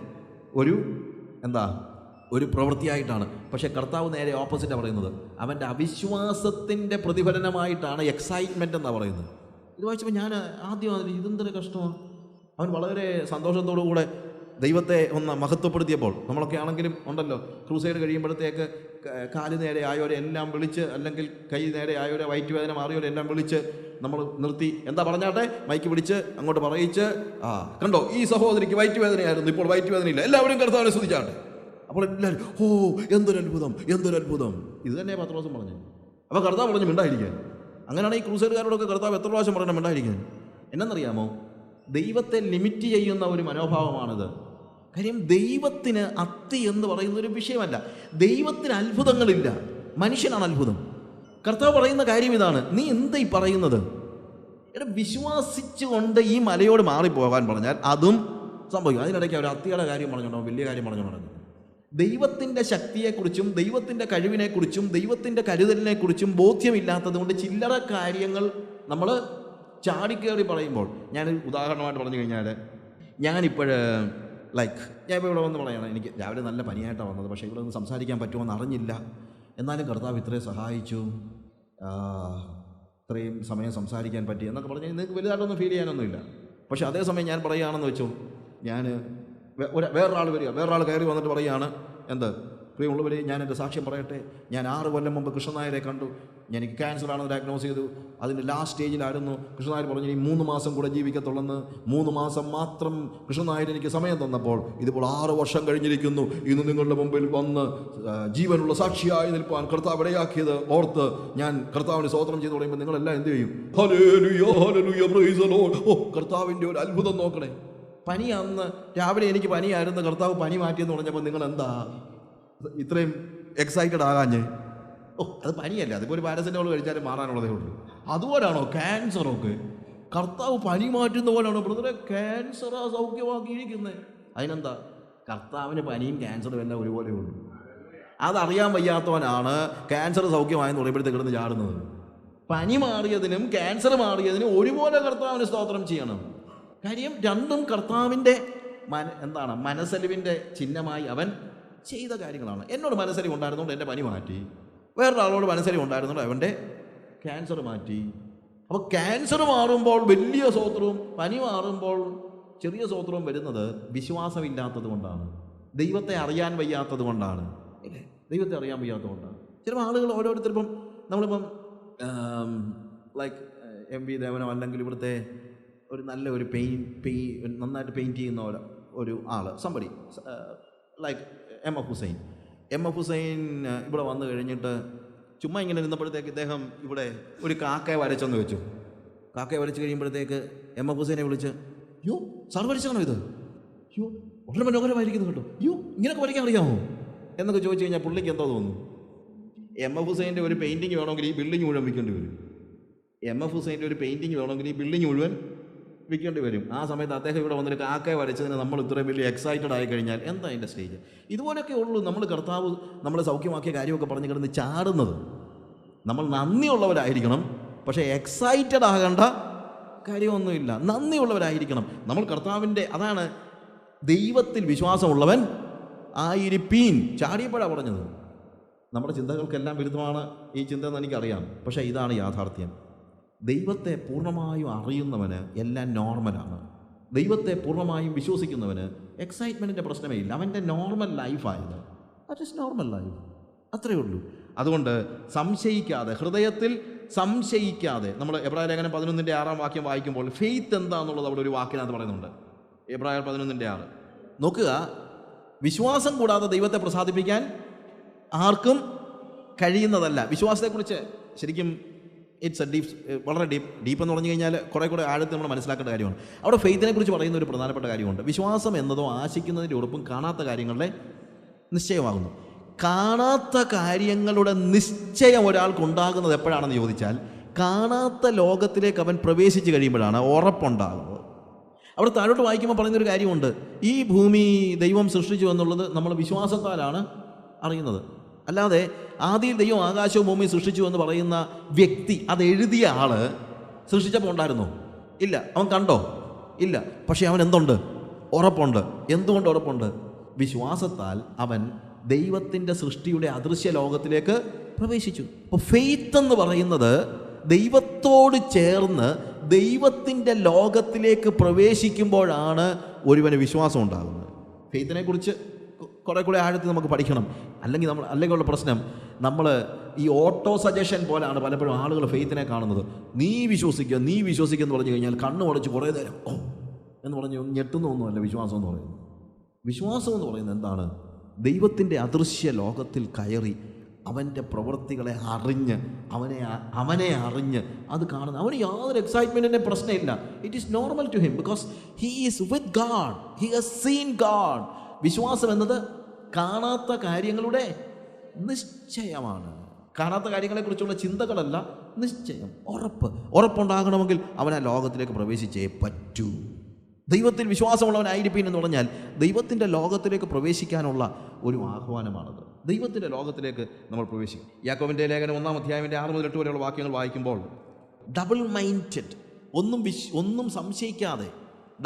ഒരു പ്രവൃത്തിയായിട്ടാണ്. പക്ഷേ കർത്താവ് നേരെ ഓപ്പോസിറ്റാണ് പറയുന്നത്. അവൻ്റെ അവിശ്വാസത്തിൻ്റെ പ്രതിഫലനമായിട്ടാണ് എക്സൈറ്റ്മെൻ്റ് എന്നാണ് പറയുന്നത്. ഇത് വായിച്ചപ്പോൾ ഞാൻ ആദ്യം ഇതെന്തൊരു കഷ്ടമാണ്. അവൻ വളരെ സന്തോഷത്തോടു കൂടെ ദൈവത്തെ ഒന്ന് മഹത്വപ്പെടുത്തിയപ്പോൾ, നമ്മളൊക്കെ ആണെങ്കിലും ഉണ്ടല്ലോ, ക്രൂസൈഡ് കഴിയുമ്പോഴത്തേക്ക് കാല് നേരെ ആയോരെ എല്ലാം വിളിച്ച്, അല്ലെങ്കിൽ കൈ നേരെ ആയോരെ, വയറ്റ് വേദന മാറിയോരെ എല്ലാം വിളിച്ച് നമ്മൾ നിർത്തി, എന്താ പറഞ്ഞാട്ടെ, മൈക്ക് പിടിച്ച് അങ്ങോട്ട് പറയിച്ച്, കണ്ടോ ഈ സഹോദരിക്ക് വയറ്റ് വേദനയായിരുന്നു, ഇപ്പോൾ വയറ്റ് വേദനയില്ല, എല്ലാവരും കർത്താവിനെ സ്തുതിച്ചാട്ടെ. അപ്പോൾ എല്ലാവരും ഓ, എന്തൊരത്ഭുതം, എന്തൊരത്ഭുതം. ഇത് തന്നെ പത്രോസും പറഞ്ഞു. അപ്പോൾ കർത്താവ് പറഞ്ഞു മിണ്ടായിരിക്കാൻ. അങ്ങനെയാണ് ഈ ക്രൂസൈഡുകാരോടൊക്കെ കർത്താവ് എത്ര പ്രാവശ്യം പറയണം വേണ്ടായിരിക്കുന്നത്. എന്നറിയാമോ, ദൈവത്തെ ലിമിറ്റ് ചെയ്യുന്ന ഒരു മനോഭാവമാണിത്. കാര്യം ദൈവത്തിന് അത്തി എന്ന് പറയുന്ന ഒരു വിഷയമല്ല. ദൈവത്തിന് അത്ഭുതങ്ങളില്ല, മനുഷ്യനാണ് അത്ഭുതം. കർത്താവ് പറയുന്ന കാര്യം ഇതാണ്, നീ എന്താ ഈ പറയുന്നത്? എടാ, വിശ്വാസിച്ചുകൊണ്ട് ഈ മലയോട് മാറിപ്പോകാൻ പറഞ്ഞാൽ അതും സംഭവിക്കും. അതിനിടയ്ക്ക് അവർ അത്തിയുടെ കാര്യം പറഞ്ഞോണ്ടോ, വലിയ കാര്യം പറഞ്ഞോണ്ടോ. ദൈവത്തിൻ്റെ ശക്തിയെക്കുറിച്ചും ദൈവത്തിൻ്റെ കഴിവിനെക്കുറിച്ചും ദൈവത്തിൻ്റെ കരുതലിനെക്കുറിച്ചും ബോധ്യമില്ലാത്തത് കൊണ്ട് ചില്ലറ കാര്യങ്ങൾ നമ്മൾ ചാടിക്കേറി പറയുമ്പോൾ, ഞാനൊരു ഉദാഹരണമായിട്ട് പറഞ്ഞു കഴിഞ്ഞാൽ, ഞാൻ ഇപ്പോൾ ഇവിടെ വന്ന് പറയണം, എനിക്ക് രാവിലെ നല്ല പനിയായിട്ടാണ് വന്നത്, പക്ഷേ ഇവിടെ ഒന്ന് സംസാരിക്കാൻ പറ്റുമോ അറിഞ്ഞില്ല. എന്നാലും കർത്താവ് ഇത്രയും സഹായിച്ചു, ഇത്രയും സമയം സംസാരിക്കാൻ പറ്റി എന്നൊക്കെ പറഞ്ഞാൽ നിങ്ങൾക്ക് വലുതായിട്ടൊന്നും ഫീൽ ചെയ്യാനൊന്നുമില്ല. പക്ഷേ അതേസമയം ഞാൻ പറയുകയാണെന്ന് വെച്ചു, ഞാൻ വേറൊരാൾ കയറി വന്നിട്ട് പറയുകയാണ്, എന്ത് പ്രിയമുള്ളവരെ, ഞാൻ എൻ്റെ സാക്ഷ്യം പറയട്ടെ, ഞാൻ 6 കൊല്ലം മുമ്പ് കൃഷ്ണനായരെ കണ്ടു, എനിക്ക് ക്യാൻസറാണെന്ന് ഡയഗ്നോസ് ചെയ്തു, അതിൻ്റെ ലാസ്റ്റ് സ്റ്റേജിലായിരുന്നു. കൃഷ്ണനായർ പറഞ്ഞു ഇനി 3 മാസം കൂടെ ജീവിക്കത്തുള്ളെന്ന്. 3 മാസം മാത്രം കൃഷ്ണനായർ എനിക്ക് സമയം തന്നപ്പോൾ ഇതിപ്പോൾ 6 വർഷം കഴിഞ്ഞിരിക്കുന്നു. ഇന്ന് നിങ്ങളുടെ മുമ്പിൽ വന്ന് ജീവനുള്ള സാക്ഷിയായി നിൽപ്പാൻ കർത്താവ് ഇടയാക്കിയത് ഓർത്ത് ഞാൻ കർത്താവിന് സ്തോത്രം ചെയ്ത് പറയുമ്പോൾ നിങ്ങളെല്ലാം എന്ത് ചെയ്യും? Hallelujah, hallelujah, praise the Lord. ഓ, കർത്താവിൻ്റെ ഒരു അത്ഭുതം നോക്കണേ. പനി അന്ന് രാവിലെ എനിക്ക് പനിയായിരുന്നു, കർത്താവ് പനി മാറ്റിയെന്ന് പറഞ്ഞപ്പോൾ നിങ്ങൾ എന്താ ഇത്രയും എക്സൈറ്റഡ് ആകാഞ്ഞ്? ഓ, അത് പനിയല്ല, അതിപ്പോൾ ഒരു പാരസെറ്റമോൾ കഴിച്ചാലും മാറാനുള്ളതേ ഉള്ളൂ. അതുപോലാണോ ക്യാൻസറൊക്കെ? കർത്താവ് പനി മാറ്റുന്ന പോലെയാണോ ബ്രദറെ ക്യാൻസറാ സൗഖ്യമാക്കിയിരിക്കുന്നത്? അതിനെന്താ, കർത്താവിന് പനിയും ക്യാൻസറും എല്ലാം ഒരുപോലെ ഉള്ളൂ. അതറിയാൻ വയ്യാത്തവനാണ് ക്യാൻസർ സൗഖ്യമായെന്ന് പറയുമ്പോഴത്തേക്ക് കിടന്ന് ചാടുന്നത്. പനി മാറിയതിനും ക്യാൻസർ മാറിയതിനും ഒരുപോലെ കർത്താവിന് സ്തോത്രം ചെയ്യണം. കാര്യം രണ്ടും കർത്താവിൻ്റെ മനസ്സലിവിൻ്റെ ചിഹ്നമായി അവൻ ചെയ്ത കാര്യങ്ങളാണ്. എന്നോട് മനസ്സലിവ് ഉണ്ടായിരുന്നുകൊണ്ട് എൻ്റെ പനി മാറ്റി, വേറൊരാളോട് മനസ്സലിവ് ഉണ്ടായിരുന്നുകൊണ്ട് അവൻ്റെ ക്യാൻസർ മാറ്റി. അപ്പോൾ ക്യാൻസർ മാറുമ്പോൾ വലിയ സ്തോത്രവും പനി മാറുമ്പോൾ ചെറിയ സ്തോത്രവും വരുന്നത് വിശ്വാസമില്ലാത്തത് കൊണ്ടാണ്, ദൈവത്തെ അറിയാൻ വയ്യാത്തത് കൊണ്ടാണ്. ഇല്ലേ, ദൈവത്തെ അറിയാൻ വയ്യാത്തത് കൊണ്ടാണ്. ചിലപ്പോൾ ആളുകൾ ഓരോരുത്തരിപ്പം നമ്മളിപ്പം MV ദേവനോ അല്ലെങ്കിൽ ഇവിടുത്തെ ഒരു നല്ല ഒരു നന്നായിട്ട് പെയിൻറ്റ് ചെയ്യുന്ന ഒരു ആൾ, സംബടി എം എഫ് ഹുസൈൻ ഇവിടെ വന്നു കഴിഞ്ഞിട്ട് ചുമ്മാ ഇങ്ങനെ ഇരുന്നപ്പോഴത്തേക്ക് ഇദ്ദേഹം ഇവിടെ ഒരു കാക്കയെ വരച്ചെന്ന് വെച്ചു. കാക്കയെ വരച്ച് കഴിയുമ്പോഴത്തേക്ക് എം എഫ് ഹുസൈനെ വിളിച്ച്, യോ സാർ വരച്ചാണോ ഇത്? യോ വളരെ മനോഹരമായിരിക്കുന്നു കേട്ടോ, യോ ഇങ്ങനെയൊക്കെ വരയ്ക്കാൻ അറിയാമോ എന്നൊക്കെ ചോദിച്ചു കഴിഞ്ഞാൽ പുള്ളിക്ക് എന്തോ തോന്നുന്നു? എം എഫ് ഹുസൈൻ്റെ ഒരു പെയിൻറ്റിങ് വേണമെങ്കിൽ ഈ ബിൽഡിംഗ് മുഴുവൻ വിൽക്കേണ്ടി വരും. എം എഫ് ഹുസൈൻ്റെ ഒരു പെയിൻറ്റിങ് വേണമെങ്കിൽ ഈ ബിൽഡിംഗ് മുഴുവൻ വിൽക്കേണ്ടി വരും. ആ സമയത്ത് അദ്ദേഹം ഇവിടെ വന്നിട്ട് കാക്കയെ വരച്ചതിന് നമ്മൾ ഇത്രയും വലിയ എക്സൈറ്റഡ് ആയി കഴിഞ്ഞാൽ എന്താ അതിൻ്റെ സ്റ്റേജ്? ഇതുപോലെയൊക്കെ ഉള്ളൂ നമ്മൾ കർത്താവ് നമ്മളെ സൗഖ്യമാക്കിയ കാര്യമൊക്കെ പറഞ്ഞ് കിടന്ന് ചാടുന്നത്. നമ്മൾ നന്ദിയുള്ളവരായിരിക്കണം, പക്ഷേ എക്സൈറ്റഡ് ആകേണ്ട കാര്യമൊന്നുമില്ല. നന്ദിയുള്ളവരായിരിക്കണം നമ്മൾ കർത്താവിൻ്റെ. അതാണ് ദൈവത്തിൽ വിശ്വാസമുള്ളവൻ ആയിരിപ്പീൻ. ചാടിയപ്പോഴാണ് പറഞ്ഞത്. നമ്മുടെ ചിന്തകൾക്കെല്ലാം വിരുദ്ധമാണ് ഈ ചിന്ത എന്ന് എനിക്കറിയാം, പക്ഷേ ഇതാണ് യാഥാർത്ഥ്യം. ദൈവത്തെ പൂർണ്ണമായും അറിയുന്നവന് എല്ലാം നോർമലാണ്. ദൈവത്തെ പൂർണ്ണമായും വിശ്വസിക്കുന്നവന് എക്സൈറ്റ്മെൻറ്റിൻ്റെ പ്രശ്നമേ ഇല്ല. അവൻ്റെ നോർമൽ ലൈഫായത്, ദാറ്റ് ഈസ് നോർമൽ ലൈഫ്, അത്രയേ ഉള്ളൂ. അതുകൊണ്ട് സംശയിക്കാതെ, ഹൃദയത്തിൽ സംശയിക്കാതെ, നമ്മൾ എബ്രായർ ലേഖനം 11:6 വാക്യം വായിക്കുമ്പോൾ ഫെയ്ത്ത് എന്താണെന്നുള്ളത് അവിടെ ഒരു വാക്കിനകത്ത് പറയുന്നുണ്ട്. എബ്രായർ 11:6 നോക്കുക. വിശ്വാസം കൂടാതെ ദൈവത്തെ പ്രസാദിപ്പിക്കാൻ ആർക്കും കഴിയുന്നതല്ല. വിശ്വാസത്തെക്കുറിച്ച് ശരിക്കും ഇറ്റ്സ് വളരെ ഡീപ്പ് എന്ന് പറഞ്ഞു കഴിഞ്ഞാൽ കുറേ ആഴത്തിൽ നമ്മൾ മനസ്സിലാക്കേണ്ട കാര്യമാണ്. അവിടെ ഫെയ്ത്തിനെ കുറിച്ച് പറയുന്ന ഒരു പ്രധാനപ്പെട്ട കാര്യമുണ്ട്. വിശ്വാസം എന്നതോ ആശിക്കുന്നതിൻ്റെ ഉറപ്പും കാണാത്ത കാര്യങ്ങളുടെ നിശ്ചയമാകുന്നു. കാണാത്ത കാര്യങ്ങളുടെ നിശ്ചയം ഒരാൾക്കുണ്ടാകുന്നത് എപ്പോഴാണെന്ന് ചോദിച്ചാൽ, കാണാത്ത ലോകത്തിലേക്ക് അവൻ പ്രവേശിച്ച് കഴിയുമ്പോഴാണ് ഉറപ്പുണ്ടാകുന്നത്. അവിടെ താഴോട്ട് വായിക്കുമ്പോൾ പറയുന്നൊരു കാര്യമുണ്ട്. ഈ ഭൂമി ദൈവം സൃഷ്ടിച്ചു എന്നുള്ളത് നമ്മൾ വിശ്വാസത്താലാണ് അറിയുന്നത്. അല്ലാതെ ആദിയിൽ ദൈവം ആകാശവും ഭൂമിയും സൃഷ്ടിച്ചു എന്ന് പറയുന്ന വ്യക്തി, അത് എഴുതിയ ആള് സൃഷ്ടിച്ചപ്പോൾ ഉണ്ടായിരുന്നോ? ഇല്ല. അവൻ കണ്ടോ? ഇല്ല. പക്ഷേ അവൻ എന്തുണ്ട്? ഉറപ്പുണ്ട്. എന്തുകൊണ്ട് ഉറപ്പുണ്ട്? വിശ്വാസത്താൽ അവൻ ദൈവത്തിൻ്റെ സൃഷ്ടിയുടെ അദൃശ്യ ലോകത്തിലേക്ക് പ്രവേശിച്ചു. അപ്പോൾ ഫെയ്ത്ത് എന്ന് പറയുന്നത് ദൈവത്തോട് ചേർന്ന് ദൈവത്തിൻ്റെ ലോകത്തിലേക്ക് പ്രവേശിക്കുമ്പോഴാണ് ഒരുവന് വിശ്വാസം ഉണ്ടാകുന്നത്. ഫെയ്ത്തിനെ കുറിച്ച് കുറേ കൂടെ ആഴത്തിൽ നമുക്ക് പഠിക്കണം. അല്ലെങ്കിൽ ഉള്ള പ്രശ്നം, നമ്മൾ ഈ ഓട്ടോ സജഷൻ പോലാണ് പലപ്പോഴും ആളുകൾ ഫെയ്ത്തിനെ കാണുന്നത്. നീ വിശ്വസിക്കുക എന്ന് പറഞ്ഞു കഴിഞ്ഞാൽ കണ്ണു അടച്ച് കുറേ നേരം എന്ന് പറഞ്ഞ് ഞെട്ടുന്നൊന്നുമല്ല വിശ്വാസം എന്ന് പറയുന്നത്. വിശ്വാസം എന്ന് പറയുന്നത് എന്താണ്? ദൈവത്തിൻ്റെ അദൃശ്യ ലോകത്തിൽ കയറി അവൻ്റെ പ്രവൃത്തികളെ അറിഞ്ഞ് അവനെ അറിഞ്ഞ് അത് കാണുന്ന അവന് യാതൊരു എക്സൈറ്റ്മെൻറ്റിൻ്റെ പ്രശ്നമില്ല. It is normal to him because he is with God, he has seen God. വിശ്വാസം എന്നത് കാണാത്ത കാര്യങ്ങളുടെ നിശ്ചയമാണ്. കാണാത്ത കാര്യങ്ങളെക്കുറിച്ചുള്ള ചിന്തകളല്ല, നിശ്ചയം, ഉറപ്പുണ്ടാകണമെങ്കിൽ അവൻ ആ ലോകത്തിലേക്ക് പ്രവേശിച്ചേ പറ്റൂ. ദൈവത്തിൽ വിശ്വാസമുള്ളവനായിരിക്കും എന്ന് പറഞ്ഞാൽ ദൈവത്തിൻ്റെ ലോകത്തിലേക്ക് പ്രവേശിക്കാനുള്ള ഒരു ആഹ്വാനമാണത്. ദൈവത്തിൻ്റെ ലോകത്തിലേക്ക് നമ്മൾ പ്രവേശിക്കും. യാക്കോബിൻ്റെ ലേഖനം 1-ാം അധ്യായത്തിൻ്റെ 6 മുതൽ 8 വരെയുള്ള വാക്യങ്ങൾ വായിക്കുമ്പോൾ ഡബിൾ മൈൻഡഡ്, ഒന്നും സംശയിക്കാതെ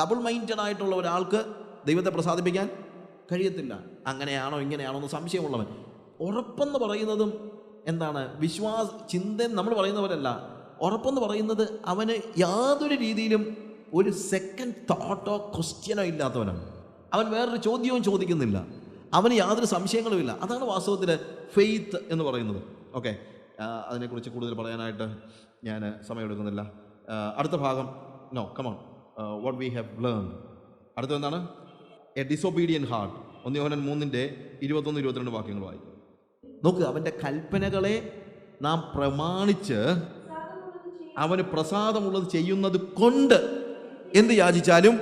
ഡബിൾ മൈൻഡഡ് ആയിട്ടുള്ള ഒരാൾക്ക് ദൈവത്തെ പ്രസാദിപ്പിക്കാൻ കഴിയത്തില്ല. അങ്ങനെയാണോ ഇങ്ങനെയാണോ എന്ന് സംശയമുള്ളവൻ. ഉറപ്പെന്ന് പറയുന്നതും എന്താണ്? ചിന്ത നമ്മൾ പറയുന്നവരല്ല. ഉറപ്പെന്ന് പറയുന്നത് അവന് യാതൊരു രീതിയിലും ഒരു സെക്കൻഡ് തോട്ടോ ക്വസ്റ്റ്യനോ ഇല്ലാത്തവനാണ്. അവൻ വേറൊരു ചോദ്യവും ചോദിക്കുന്നില്ല, അവന് യാതൊരു സംശയങ്ങളുമില്ല. അതാണ് വാസ്തവത്തിൽ ഫെയ്ത്ത് എന്ന് പറയുന്നത്. ഓക്കെ, അതിനെക്കുറിച്ച് കൂടുതൽ പറയാനായിട്ട് ഞാൻ സമയമെടുക്കുന്നില്ല. അടുത്ത ഭാഗം come on, what we have learn. അടുത്തത് എന്താണ്? A disobedient heart. 1 യോഹന്നാൻ 3:21-22 വാക്യങ്ങൾ വായിക്കും. നോക്ക്, അവൻ്റെ കൽപ്പനകളെ നാം പ്രമാണിച്ച് അവന് പ്രസാദമുള്ളത് ചെയ്യുന്നത് കൊണ്ട് എന്ത് യാചിച്ചാലും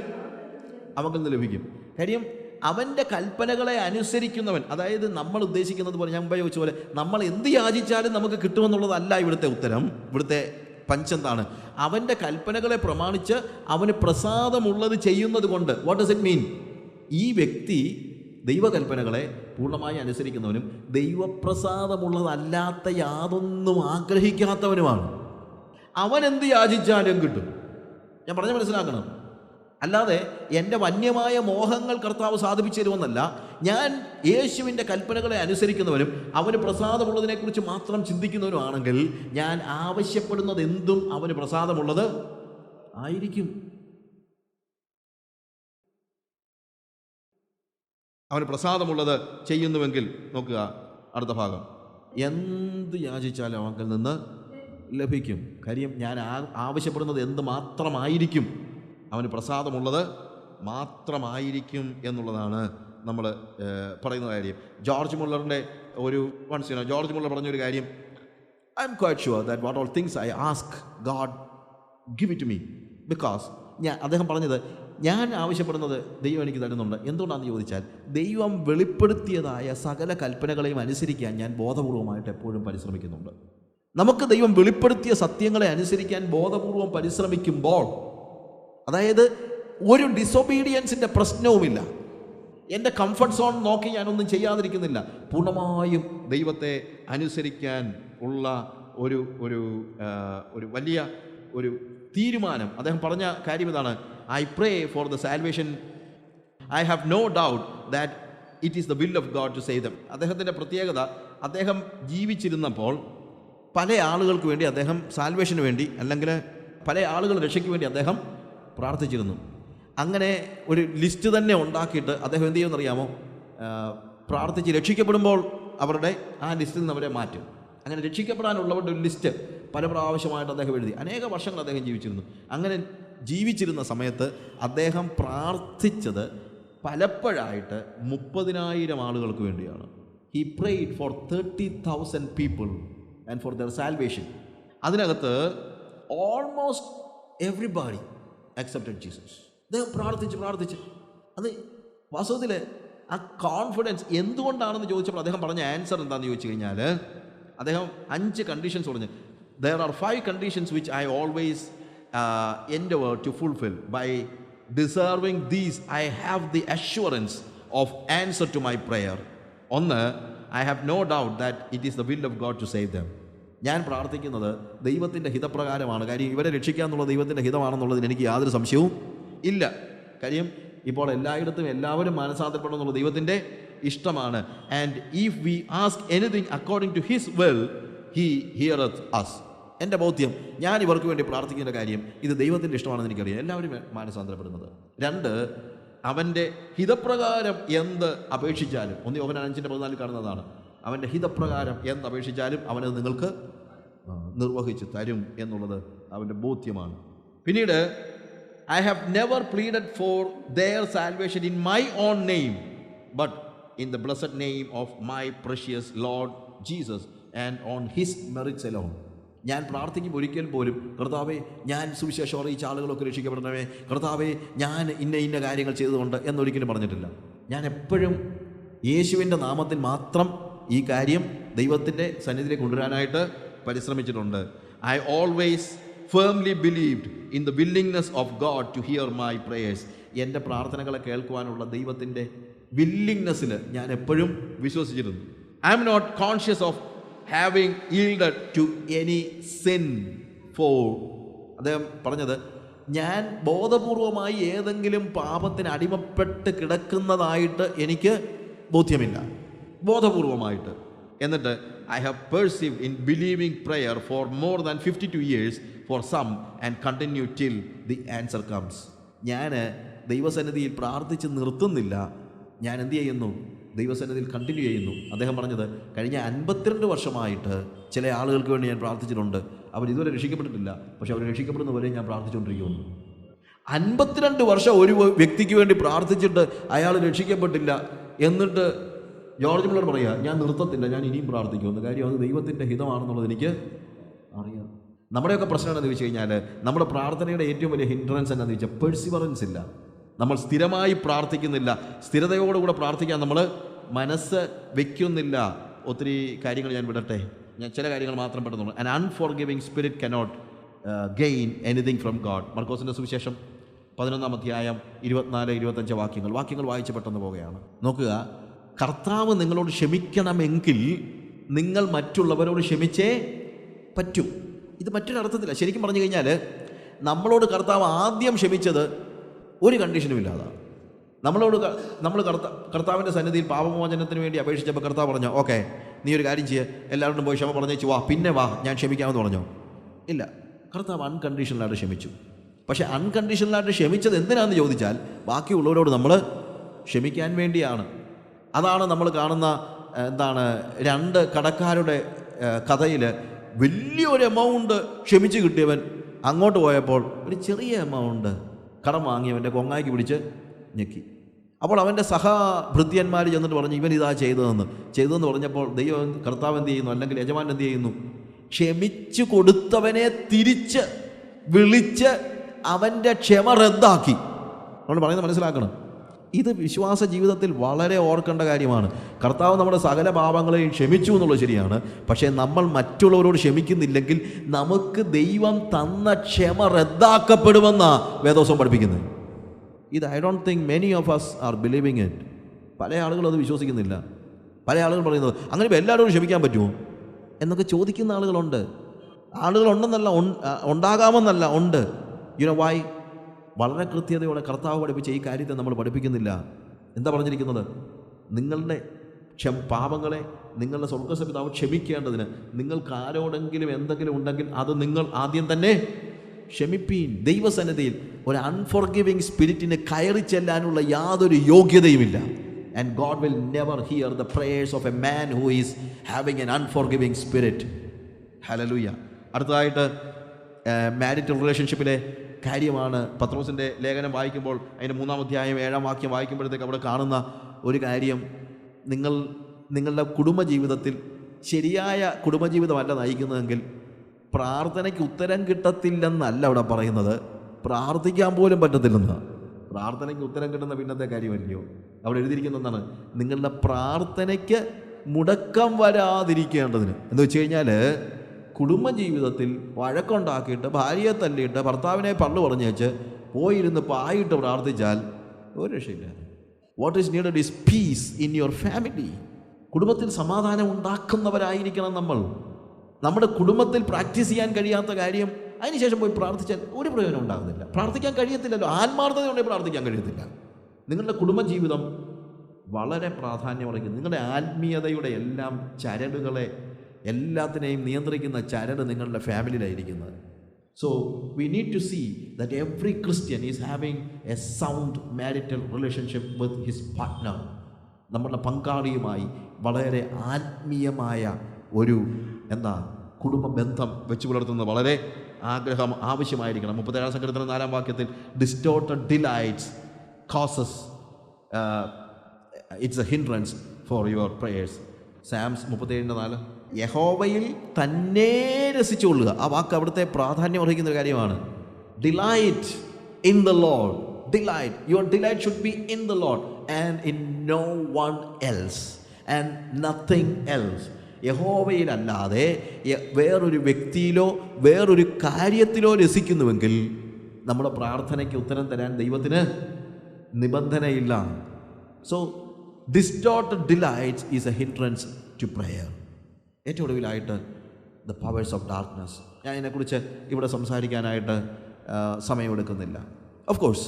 അവങ്കിൽ നിന്ന് ലഭിക്കും. കാര്യം അവൻ്റെ കൽപ്പനകളെ അനുസരിക്കുന്നവൻ, അതായത് നമ്മൾ ഉദ്ദേശിക്കുന്നത് പോലെ, ഞാൻ മുമ്പേ ചോദിച്ച പോലെ, നമ്മൾ എന്ത് യാചിച്ചാലും നമുക്ക് കിട്ടുമെന്നുള്ളതല്ല ഇവിടുത്തെ ഉത്തരം. ഇവിടുത്തെ പഞ്ചെന്താണ്? അവൻ്റെ കൽപ്പനകളെ പ്രമാണിച്ച് അവന് പ്രസാദമുള്ളത് ചെയ്യുന്നത് കൊണ്ട്. What does it mean? ഈ വ്യക്തി ദൈവകൽപ്പനകളെ പൂർണ്ണമായി അനുസരിക്കുന്നവനും ദൈവപ്രസാദമുള്ളതല്ലാത്ത യാതൊന്നും ആഗ്രഹിക്കാത്തവനുമാണ്. അവൻ എന്ത് യാചിച്ചാലും കിട്ടും. ഞാൻ പറഞ്ഞ് മനസ്സിലാക്കണം. അല്ലാതെ എൻ്റെ വന്യമായ മോഹങ്ങൾ കർത്താവ് സാധിപ്പിച്ചു തരുമെന്നല്ല. ഞാൻ യേശുവിൻ്റെ കൽപ്പനകളെ അനുസരിക്കുന്നവനും അവന് പ്രസാദമുള്ളതിനെക്കുറിച്ച് മാത്രം ചിന്തിക്കുന്നവനുമാണെങ്കിൽ ഞാൻ ആവശ്യപ്പെടുന്നത് എന്തും അവന് പ്രസാദമുള്ളത് ആയിരിക്കും. അവന് പ്രസാദമുള്ളത് ചെയ്യുന്നുവെങ്കിൽ നോക്കുക അടുത്ത ഭാഗം, എന്ത് യാചിച്ചാലും അവങ്കിൽ നിന്ന് ലഭിക്കും. കാര്യം ഞാൻ ആവശ്യപ്പെടുന്നത് എന്ത് മാത്രമായിരിക്കും, അവന് പ്രസാദമുള്ളത് മാത്രമായിരിക്കും എന്നുള്ളതാണ് നമ്മൾ പറയുന്ന കാര്യം. ജോർജ് മുള്ളറിൻ്റെ ജോർജ് മുള്ളർ പറഞ്ഞൊരു കാര്യം, I am quite sure that what all things I ask God give it to me, because അദ്ദേഹം പറഞ്ഞത്, ഞാൻ ആവശ്യപ്പെടുന്നത് ദൈവം എനിക്ക് തരുന്നുണ്ട്. എന്തുകൊണ്ടാണെന്ന് ചോദിച്ചാൽ, ദൈവം വെളിപ്പെടുത്തിയതായ സകല കൽപ്പനകളെയും അനുസരിക്കാൻ ഞാൻ ബോധപൂർവമായിട്ട് എപ്പോഴും പരിശ്രമിക്കുന്നുണ്ട്. നമുക്ക് ദൈവം വെളിപ്പെടുത്തിയ സത്യങ്ങളെ അനുസരിക്കാൻ ബോധപൂർവം പരിശ്രമിക്കുമ്പോൾ, അതായത് ഒരു ഡിസൊബീഡിയൻസിൻ്റെ പ്രശ്നവുമില്ല. എൻ്റെ കംഫർട്ട് സോൺ നോക്കി ഞാനൊന്നും ചെയ്യാതിരിക്കുന്നില്ല. പൂർണ്ണമായും ദൈവത്തെ അനുസരിക്കാൻ ഉള്ള ഒരു വലിയ ഒരു തീരുമാനം. അദ്ദേഹം പറഞ്ഞ കാര്യം ഇതാണ്, I pray for the salvation, I have no doubt that it is the will of God to save them. അദ്ദേഹത്തിൻ്റെ പ്രത്യേകത, അദ്ദേഹം ജീവിച്ചിരുന്നപ്പോൾ പല ആളുകൾക്ക് വേണ്ടി അദ്ദേഹം സാൽവേഷന് വേണ്ടി, അല്ലെങ്കിൽ പല ആളുകൾ രക്ഷയ്ക്ക് വേണ്ടി അദ്ദേഹം പ്രാർത്ഥിച്ചിരുന്നു. അങ്ങനെ ഒരു ലിസ്റ്റ് തന്നെ ഉണ്ടാക്കിയിട്ട് അദ്ദേഹം എന്ത് ചെയ്യുമെന്നറിയാമോ? പ്രാർത്ഥിച്ച് രക്ഷിക്കപ്പെടുമ്പോൾ അവരുടെ ആ ലിസ്റ്റിൽ നിന്ന് അവരെ മാറ്റും. അങ്ങനെ രക്ഷിക്കപ്പെടാനുള്ളവരുടെ ഒരു ലിസ്റ്റ് പല പ്രാവശ്യമായിട്ട് അദ്ദേഹം എഴുതി. അനേക വർഷങ്ങൾ അദ്ദേഹം ജീവിച്ചിരുന്നു. അങ്ങനെ ജീവിച്ചിരുന്ന സമയത്ത് അദ്ദേഹം പ്രാർത്ഥിച്ചത് പലപ്പോഴായിട്ട് 30,000 ആളുകൾക്ക് വേണ്ടിയാണ്. He prayed for 30,000 people and for their salvation. അതിനകത്ത് ഓൾമോസ്റ്റ് എവ്രിബഡി അക്സെപ്റ്റഡ് ജീസസ്. അദ്ദേഹം പ്രാർത്ഥിച്ച് അത് വാസ്തവത്തിൽ ആ കോൺഫിഡൻസ് എന്തുകൊണ്ടാണെന്ന് ചോദിച്ചപ്പോൾ അദ്ദേഹം പറഞ്ഞ ആൻസർ എന്താണെന്ന് ചോദിച്ചു കഴിഞ്ഞാൽ, അദ്ദേഹം 5 കണ്ടീഷൻസ് പറഞ്ഞു. There are 5 conditions which I always endeavor to fulfill. By deserving these, I have the assurance of answer to my prayer. ഒന്ന്, I have no doubt that it is the will of God to save them. ഞാൻ പ്രാർത്ഥിക്കുന്നത് ദൈവത്തിൻ്റെ ഹിതപ്രകാരമാണ്. കാര്യം ഇവരെ രക്ഷിക്കുക എന്നുള്ളത് ദൈവത്തിൻ്റെ ഹിതമാണെന്നുള്ളതിന് എനിക്ക് യാതൊരു സംശയവും ഇല്ല. കാര്യം ഇപ്പോൾ എല്ലായിടത്തും എല്ലാവരും മാനസാന്തരപ്പെടണം എന്നുള്ള ദൈവത്തിൻ്റെ ഇഷ്ടമാണ്. And if we ask anything according to his will, he heareth us. എൻ്റെ ബോധ്യം, ഞാൻ ഇവർക്ക് വേണ്ടി പ്രാർത്ഥിക്കുന്ന കാര്യം ഇത് ദൈവത്തിൻ്റെ ഇഷ്ടമാണെന്ന് എനിക്കറിയാം. എല്ലാവരും മാനസാന്തരപ്പെടുന്നത്. 2, അവൻ്റെ ഹിതപ്രകാരം എന്ത് അപേക്ഷിച്ചാലും, 1 യോഹന്നാൻ 5:14 കാണുന്നതാണ്, അവൻ്റെ ഹിതപ്രകാരം എന്ത് അപേക്ഷിച്ചാലും അവനത് നിങ്ങൾക്ക് നിർവഹിച്ച് തരും എന്നുള്ളത് അവൻ്റെ ബോധ്യമാണ്. പിന്നീട്, I have never pleaded for their salvation in my own name, but in the blessed name of my precious Lord Jesus and on his merits alone. ഞാൻ പ്രാർത്ഥിക്കും ഒരിക്കൽ പോലും കർത്താവേ ഞാൻ സുവിശേഷം അറിയിച്ച ആളുകളൊക്കെ രക്ഷിക്കപ്പെടണമേ, കർത്താവേ ഞാൻ ഇന്ന കാര്യങ്ങൾ ചെയ്തുകൊണ്ട് എന്നൊരിക്കലും പറഞ്ഞിട്ടില്ല. ഞാൻ എപ്പോഴും യേശുവിൻ്റെ നാമത്തിൽ മാത്രം ഈ കാര്യം ദൈവത്തിൻ്റെ സന്നിധിയിലേക്ക് കൊണ്ടുവരാനായിട്ട് പരിശ്രമിച്ചിട്ടുണ്ട്. I always firmly believed in the willingness of God to hear my prayers. എൻ്റെ പ്രാർത്ഥനകളെ കേൾക്കുവാനുള്ള ദൈവത്തിൻ്റെ വില്ലിങ്നെസ്സിൽ ഞാൻ എപ്പോഴും വിശ്വസിച്ചിരുന്നു. I'm not conscious of having yielded to any sin for. അദ്ദേഹം പറഞ്ഞത്, ഞാൻ ബോധപൂർവമായി ഏതെങ്കിലും പാപത്തിന് അടിമപ്പെട്ട് കിടക്കുന്നതായിട്ട് എനിക്ക് ബോധ്യമില്ല, ബോധപൂർവമായിട്ട്. എന്നിട്ട് I have perceived in believing prayer for more than 52 years for some and continue till the answer comes. ഞാൻ ദൈവസന്നിധിയിൽ പ്രാർത്ഥിച്ച് നിർത്തുന്നില്ല, ഞാൻ എന്ത് ചെയ്യുന്നു? ദൈവസന്നിധിയിൽ കണ്ടിന്യൂ ചെയ്യുന്നു. അദ്ദേഹം പറഞ്ഞത്, കഴിഞ്ഞ 52 വർഷമായിട്ട് ചില ആളുകൾക്ക് വേണ്ടി ഞാൻ പ്രാർത്ഥിച്ചിട്ടുണ്ട്, അവരിതുവരെ രക്ഷിക്കപ്പെട്ടിട്ടില്ല, പക്ഷെ അവർ രക്ഷിക്കപ്പെടുന്നവരെ ഞാൻ പ്രാർത്ഥിച്ചുകൊണ്ടിരിക്കുന്നു. 52 വർഷം ഒരു വ്യക്തിക്ക് വേണ്ടി പ്രാർത്ഥിച്ചിട്ട് അയാൾ രക്ഷിക്കപ്പെട്ടില്ല, എന്നിട്ട് ജോർജ് മുള്ളർ പറയുക, ഞാൻ നിർത്തത്തില്ല, ഞാൻ ഇനിയും പ്രാർത്ഥിക്കുമെന്ന്. കാര്യം അത് ദൈവത്തിൻ്റെ ഹിതമാണെന്നുള്ളത് എനിക്ക് അറിയാം. നമ്മുടെയൊക്കെ പ്രശ്നം എന്താണെന്ന് വെച്ച് കഴിഞ്ഞാൽ, നമ്മുടെ പ്രാർത്ഥനയുടെ ഏറ്റവും വലിയ ഹിൻഡ്രൻസ് എന്താണെന്ന് വെച്ചാൽ പെർസിവറൻസ് ഇല്ല. നമ്മൾ സ്ഥിരമായി പ്രാർത്ഥിക്കുന്നില്ല, സ്ഥിരതയോടുകൂടെ പ്രാർത്ഥിക്കാൻ നമ്മൾ മനസ്സ് വയ്ക്കുന്നില്ല. ഒത്തിരി കാര്യങ്ങൾ ഞാൻ വിടട്ടെ, ഞാൻ ചില കാര്യങ്ങൾ മാത്രം പെട്ടെന്ന്. An unforgiving spirit cannot gain anything from God. മർക്കോസിൻ്റെ സുവിശേഷം 11-ാം അധ്യായം 24-25 വാക്യങ്ങൾ വായിച്ച് പെട്ടെന്ന് പോവുകയാണ്. നോക്കുക, കർത്താവ് നിങ്ങളോട് ക്ഷമിക്കണമെങ്കിൽ നിങ്ങൾ മറ്റുള്ളവരോട് ക്ഷമിച്ചേ പറ്റൂ. ഇത് മറ്റൊരർത്ഥത്തില്ല. ശരിക്കും പറഞ്ഞു കഴിഞ്ഞാൽ നമ്മളോട് കർത്താവ് ആദ്യം ക്ഷമിച്ചത് ഒരു കണ്ടീഷനും ഇല്ലാതാണ്. നമ്മൾ കർത്താവിൻ്റെ സന്നിധിയിൽ പാപമോചനത്തിന് വേണ്ടി അപേക്ഷിച്ചപ്പോൾ കർത്താവ് പറഞ്ഞോ, ഓക്കെ നീ ഒരു കാര്യം ചെയ്യുക, എല്ലാവരോടും പോയി ക്ഷമ പറഞ്ഞേച്ച് വാ, പിന്നെ വാ ഞാൻ ക്ഷമിക്കാമെന്ന് പറഞ്ഞോ? ഇല്ല, കർത്താവ് അൺകണ്ടീഷണലായിട്ട് ക്ഷമിച്ചു. പക്ഷേ അൺകണ്ടീഷണലായിട്ട് ക്ഷമിച്ചത് എന്തിനാണെന്ന് ചോദിച്ചാൽ, ബാക്കിയുള്ളവരോട് നമ്മൾ ക്ഷമിക്കാൻ വേണ്ടിയാണ്. അതാണ് നമ്മൾ കാണുന്ന 2 കടക്കാരുടെ കഥയിൽ വലിയൊരു എമൗണ്ട് ക്ഷമിച്ച് കിട്ടിയവൻ അങ്ങോട്ട് പോയപ്പോൾ ഒരു ചെറിയ എമൗണ്ട് കടം വാങ്ങിയവൻ്റെ കൊങ്ങായിക്ക് പിടിച്ച് ഞെക്കി. അപ്പോൾ അവൻ്റെ സഹഭൃത്യന്മാർ ചെന്നിട്ട് പറഞ്ഞു, ഇവൻ ഇതാ ചെയ്തതെന്ന് പറഞ്ഞപ്പോൾ കർത്താവ് എന്ത് ചെയ്യുന്നു, അല്ലെങ്കിൽ യജമാൻ എന്ത് ചെയ്യുന്നു? ക്ഷമിച്ചു കൊടുത്തവനെ തിരിച്ച് വിളിച്ച് അവൻ്റെ ക്ഷമ റദ്ദാക്കി. നമ്മൾ പറയുന്നത് മനസ്സിലാക്കണം. ഇത് വിശ്വാസ ജീവിതത്തിൽ വളരെ ഓർക്കേണ്ട കാര്യമാണ്. കർത്താവ് നമ്മുടെ സകല പാപങ്ങളെയും ക്ഷമിച്ചു എന്നുള്ളത് ശരിയാണ്. പക്ഷേ നമ്മൾ മറ്റുള്ളവരോട് ക്ഷമിക്കുന്നില്ലെങ്കിൽ നമുക്ക് ദൈവം തന്ന ക്ഷമ റദ്ദാക്കപ്പെടുമെന്നാണ് വേദോസം പഠിപ്പിക്കുന്നത്. ഇത് I don't think many of us are believing it. പല ആളുകളും അത് വിശ്വസിക്കുന്നില്ല. പല ആളുകൾ പറയുന്നത്, അങ്ങനെ എല്ലാവരോടും ക്ഷമിക്കാൻ പറ്റുമോ എന്നൊക്കെ ചോദിക്കുന്ന ആളുകളുണ്ട്. ആളുകളുണ്ടെന്നല്ല, ഉണ്ടാകാമെന്നല്ല, ഉണ്ട്. You know Y? വളരെ കൃത്യതയോടെ കർത്താവ് പഠിപ്പിച്ച ഈ കാര്യത്തെ നമ്മൾ പഠിപ്പിക്കുന്നില്ല. എന്താ പറഞ്ഞിരിക്കുന്നത്? നിങ്ങളുടെ പാപങ്ങളെ നിങ്ങളുടെ സ്വർഗ്ഗപിതാവ് ക്ഷമിക്കേണ്ടതിന് നിങ്ങൾക്ക് ആരോടെങ്കിലും എന്തെങ്കിലും ഉണ്ടെങ്കിൽ അത് നിങ്ങൾ ആദ്യം തന്നെ ക്ഷമിപ്പീൻ. ദൈവസന്നിധിയിൽ ഒരു അൺഫോർഗിവിങ് സ്പിരിറ്റിന് കയറി ചെല്ലാനുള്ള യാതൊരു യോഗ്യതയുമില്ല. And God will never hear the prayers of a man who is having an unforgiving spirit. Hallelujah. അടുത്തതായിട്ട് മാരിറ്റൽ റിലേഷൻഷിപ്പിലെ കാര്യമാണ്. പത്രോസിൻ്റെ ലേഖനം വായിക്കുമ്പോൾ അതിൻ്റെ 3-ാം അധ്യായം 7-ാം വാക്യം വായിക്കുമ്പോഴത്തേക്ക് അവിടെ കാണുന്ന ഒരു കാര്യം, നിങ്ങളുടെ കുടുംബജീവിതത്തിൽ ശരിയായ കുടുംബജീവിതമല്ല നയിക്കുന്നതെങ്കിൽ പ്രാർത്ഥനയ്ക്ക് ഉത്തരം കിട്ടത്തില്ലെന്നല്ല അവിടെ പറയുന്നത്, പ്രാർത്ഥിക്കാൻ പോലും പറ്റത്തില്ലെന്നാണ്. പ്രാർത്ഥനയ്ക്ക് ഉത്തരം കിട്ടുന്ന പിന്നത്തെ കാര്യമല്ലയോ അവിടെ എഴുതിയിരിക്കുന്നതാണ്, നിങ്ങളുടെ പ്രാർത്ഥനയ്ക്ക് മുടക്കം വരാതിരിക്കേണ്ടതിന്. എന്ന് വെച്ച് കഴിഞ്ഞാൽ കുടുംബജീവിതത്തിൽ വഴക്കുണ്ടാക്കിയിട്ട് ഭാര്യയെ തല്ലിയിട്ട് ഭർത്താവിനെ പള്ളു പറഞ്ഞു വെച്ച് പോയിരുന്ന് പായിട്ട് പ്രാർത്ഥിച്ചാൽ ഒരു രക്ഷയില്ല. What is needed is piece in your family. കുടുംബത്തിൽ സമാധാനം ഉണ്ടാക്കുന്നവരായിരിക്കണം നമ്മൾ. നമ്മുടെ കുടുംബത്തിൽ പ്രാക്ടീസ് ചെയ്യാൻ കഴിയാത്ത കാര്യം അതിനുശേഷം പോയി പ്രാർത്ഥിച്ചാൽ ഒരു പ്രയോജനം ഉണ്ടാകുന്നില്ല. പ്രാർത്ഥിക്കാൻ കഴിയത്തില്ലല്ലോ, ആത്മാർത്ഥതയോടെ പ്രാർത്ഥിക്കാൻ കഴിയത്തില്ല. നിങ്ങളുടെ കുടുംബജീവിതം വളരെ പ്രാധാന്യമറിയിക്കുന്നു. നിങ്ങളുടെ ആത്മീയതയുടെ എല്ലാം ചരടുകളെ എല്ലാത്തിനെയും നിയന്ത്രിക്കുന്ന ചരട് നിങ്ങളുടെ ഫാമിലിയിലായിരിക്കുന്നത്. So we need to see that every Christian is having a sound marital relationship with his partner. നമ്മുടെ പങ്കാളിയുമായി വളരെ ആത്മീയമായ ഒരു കുടുംബ ബന്ധം വെച്ച് പുലർത്തുന്നത് വളരെ ആഗ്രഹം ആവശ്യമായിരിക്കണം. 37-ാം സങ്കീർത്തനം 4-ാം വാക്യത്തിൽ distorted delights causes it's a hindrance for your prayers. Psalms 37:4. യഹോവയിൽ തന്നെ രസിച്ചുകൊള്ളുക. ആ വാക്ക് അവിടുത്തെ പ്രാധാന്യം അർഹിക്കുന്ന ഒരു കാര്യമാണ്. Delight in the Lord. Delight. Your delight should be in the Lord and in no one else and nothing else. യഹോവയിലല്ലാതെ വേറൊരു വ്യക്തിയിലോ വേറൊരു കാര്യത്തിലോ രസിക്കുന്നുവെങ്കിൽ നമ്മുടെ പ്രാർത്ഥനയ്ക്ക് ഉത്തരം തരാൻ ദൈവത്തിന് നിബന്ധനയില്ല. So distorted delights is a hindrance to prayer. ഏറ്റവും ഒടുവിലായിട്ട് ദ പവേഴ്സ് ഓഫ് ഡാർക്ക്നെസ്. ഞാൻ ഇതിനെക്കുറിച്ച് ഇവിടെ സംസാരിക്കാനായിട്ട് സമയമെടുക്കുന്നില്ല. ഓഫ് കോഴ്സ്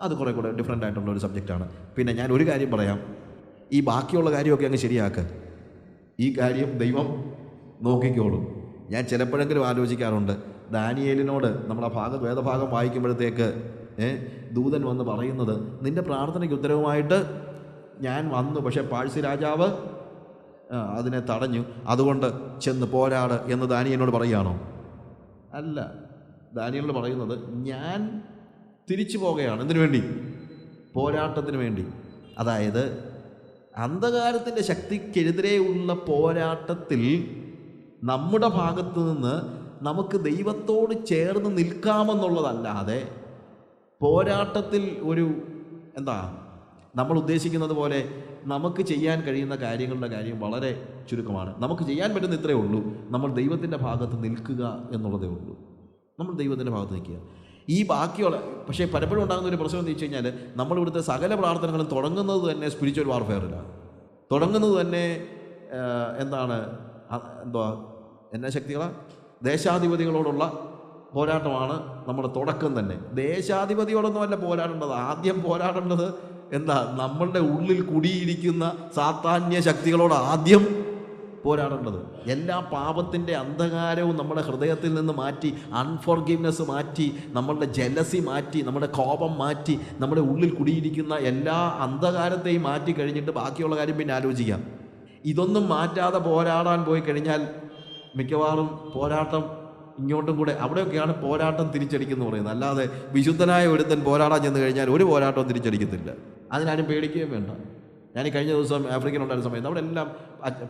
അത് കുറേ കൂടെ ഡിഫറെൻ്റ് ആയിട്ടുള്ള ഒരു സബ്ജക്റ്റാണ്. പിന്നെ ഞാൻ ഒരു കാര്യം പറയാം, ഈ ബാക്കിയുള്ള കാര്യമൊക്കെ അങ്ങ് ശരിയാക്കുക. ഈ കാര്യം ദൈവം നോക്കിക്കോളും. ഞാൻ ചിലപ്പോഴെങ്കിലും ആലോചിക്കാറുണ്ട്, ദാനിയേലിനോട് നമ്മൾ ആ വേദഭാഗം വായിക്കുമ്പോഴത്തേക്ക് ദൂതൻ വന്ന് പറയുന്നത്, നിൻ്റെ പ്രാർത്ഥനയ്ക്ക് ഉത്തരവുമായിട്ട് ഞാൻ വന്നു, പക്ഷേ പാഴ്സി രാജാവ് അതിനെ തടഞ്ഞു, അതുകൊണ്ട് ചെന്ന് പോരാട് എന്ന് ദാനിയേലിനോട് പറയുകയാണോ? അല്ല. ദാനിയേലിനോട് പറയുന്നത്, ഞാൻ തിരിച്ചു പോകുകയാണ്. എന്തിനു വേണ്ടി? പോരാട്ടത്തിന് വേണ്ടി. അതായത് അന്ധകാരത്തിൻ്റെ ശക്തിക്കെതിരെയുള്ള പോരാട്ടത്തിൽ നമ്മുടെ ഭാഗത്ത് നിന്ന് നമുക്ക് ദൈവത്തോട് ചേർന്ന് നിൽക്കാമെന്നുള്ളതല്ലാതെ പോരാട്ടത്തിൽ ഒരു നമ്മൾ ഉദ്ദേശിക്കുന്നത് പോലെ നമുക്ക് ചെയ്യാൻ കഴിയുന്ന കാര്യങ്ങളുടെ കാര്യം വളരെ ചുരുക്കമാണ്. നമുക്ക് ചെയ്യാൻ പറ്റുന്ന ഇത്രയേ ഉള്ളൂ, നമ്മൾ ദൈവത്തിൻ്റെ ഭാഗത്ത് നിൽക്കുക എന്നുള്ളതേ ഉള്ളൂ. നമ്മൾ ദൈവത്തിൻ്റെ ഭാഗത്ത് നിൽക്കുക. ഈ ബാക്കിയുള്ള പക്ഷേ പലപ്പോഴും ഉണ്ടാകുന്ന ഒരു പ്രശ്നം എന്ന് വെച്ച് കഴിഞ്ഞാൽ, നമ്മളിവിടുത്തെ സകല പ്രാർത്ഥനകളും തുടങ്ങുന്നത് തന്നെ സ്പിരിച്വൽ വാർഫെയറിലാണ്. തുടങ്ങുന്നത് തന്നെ എന്നാ ശക്തികളാണ്? ദേശാധിപതികളോടുള്ള പോരാട്ടമാണ് നമ്മുടെ തുടക്കം തന്നെ. ദേശാധിപതിയോടൊന്നുമല്ല പോരാടേണ്ടത്. ആദ്യം പോരാടേണ്ടത് നമ്മളുടെ ഉള്ളിൽ കുടിയിരിക്കുന്ന സാത്താന്യ ശക്തികളോട് ആദ്യം പോരാടേണ്ടത്. എല്ലാ പാപത്തിൻ്റെ അന്ധകാരവും നമ്മുടെ ഹൃദയത്തിൽ നിന്ന് മാറ്റി, അൺഫോർഗിവ്നെസ് മാറ്റി, നമ്മളുടെ ജലസി മാറ്റി, നമ്മുടെ കോപം മാറ്റി, നമ്മുടെ ഉള്ളിൽ കുടിയിരിക്കുന്ന എല്ലാ അന്ധകാരത്തെയും മാറ്റി കഴിഞ്ഞിട്ട് ബാക്കിയുള്ള കാര്യം പിന്നെ ആലോചിക്കാം. ഇതൊന്നും മാറ്റാതെ പോരാടാൻ പോയി കഴിഞ്ഞാൽ മിക്കവാറും പോരാട്ടം ഇങ്ങോട്ടും കൂടെ, അവിടെയൊക്കെയാണ് പോരാട്ടം തിരിച്ചടിക്കുന്നു പറയുന്നത്. അല്ലാതെ വിശുദ്ധനായ ഒരുത്തൻ പോരാടാൻ ചെന്ന് കഴിഞ്ഞാൽ ഒരു പോരാട്ടവും തിരിച്ചടിക്കത്തില്ല. അതിനാരും പേടിക്കുകയും വേണ്ട. ഞാൻ ഈ കഴിഞ്ഞ ദിവസം ആഫ്രിക്കയിലുണ്ടായിരുന്ന സമയത്ത് അവിടെ എല്ലാം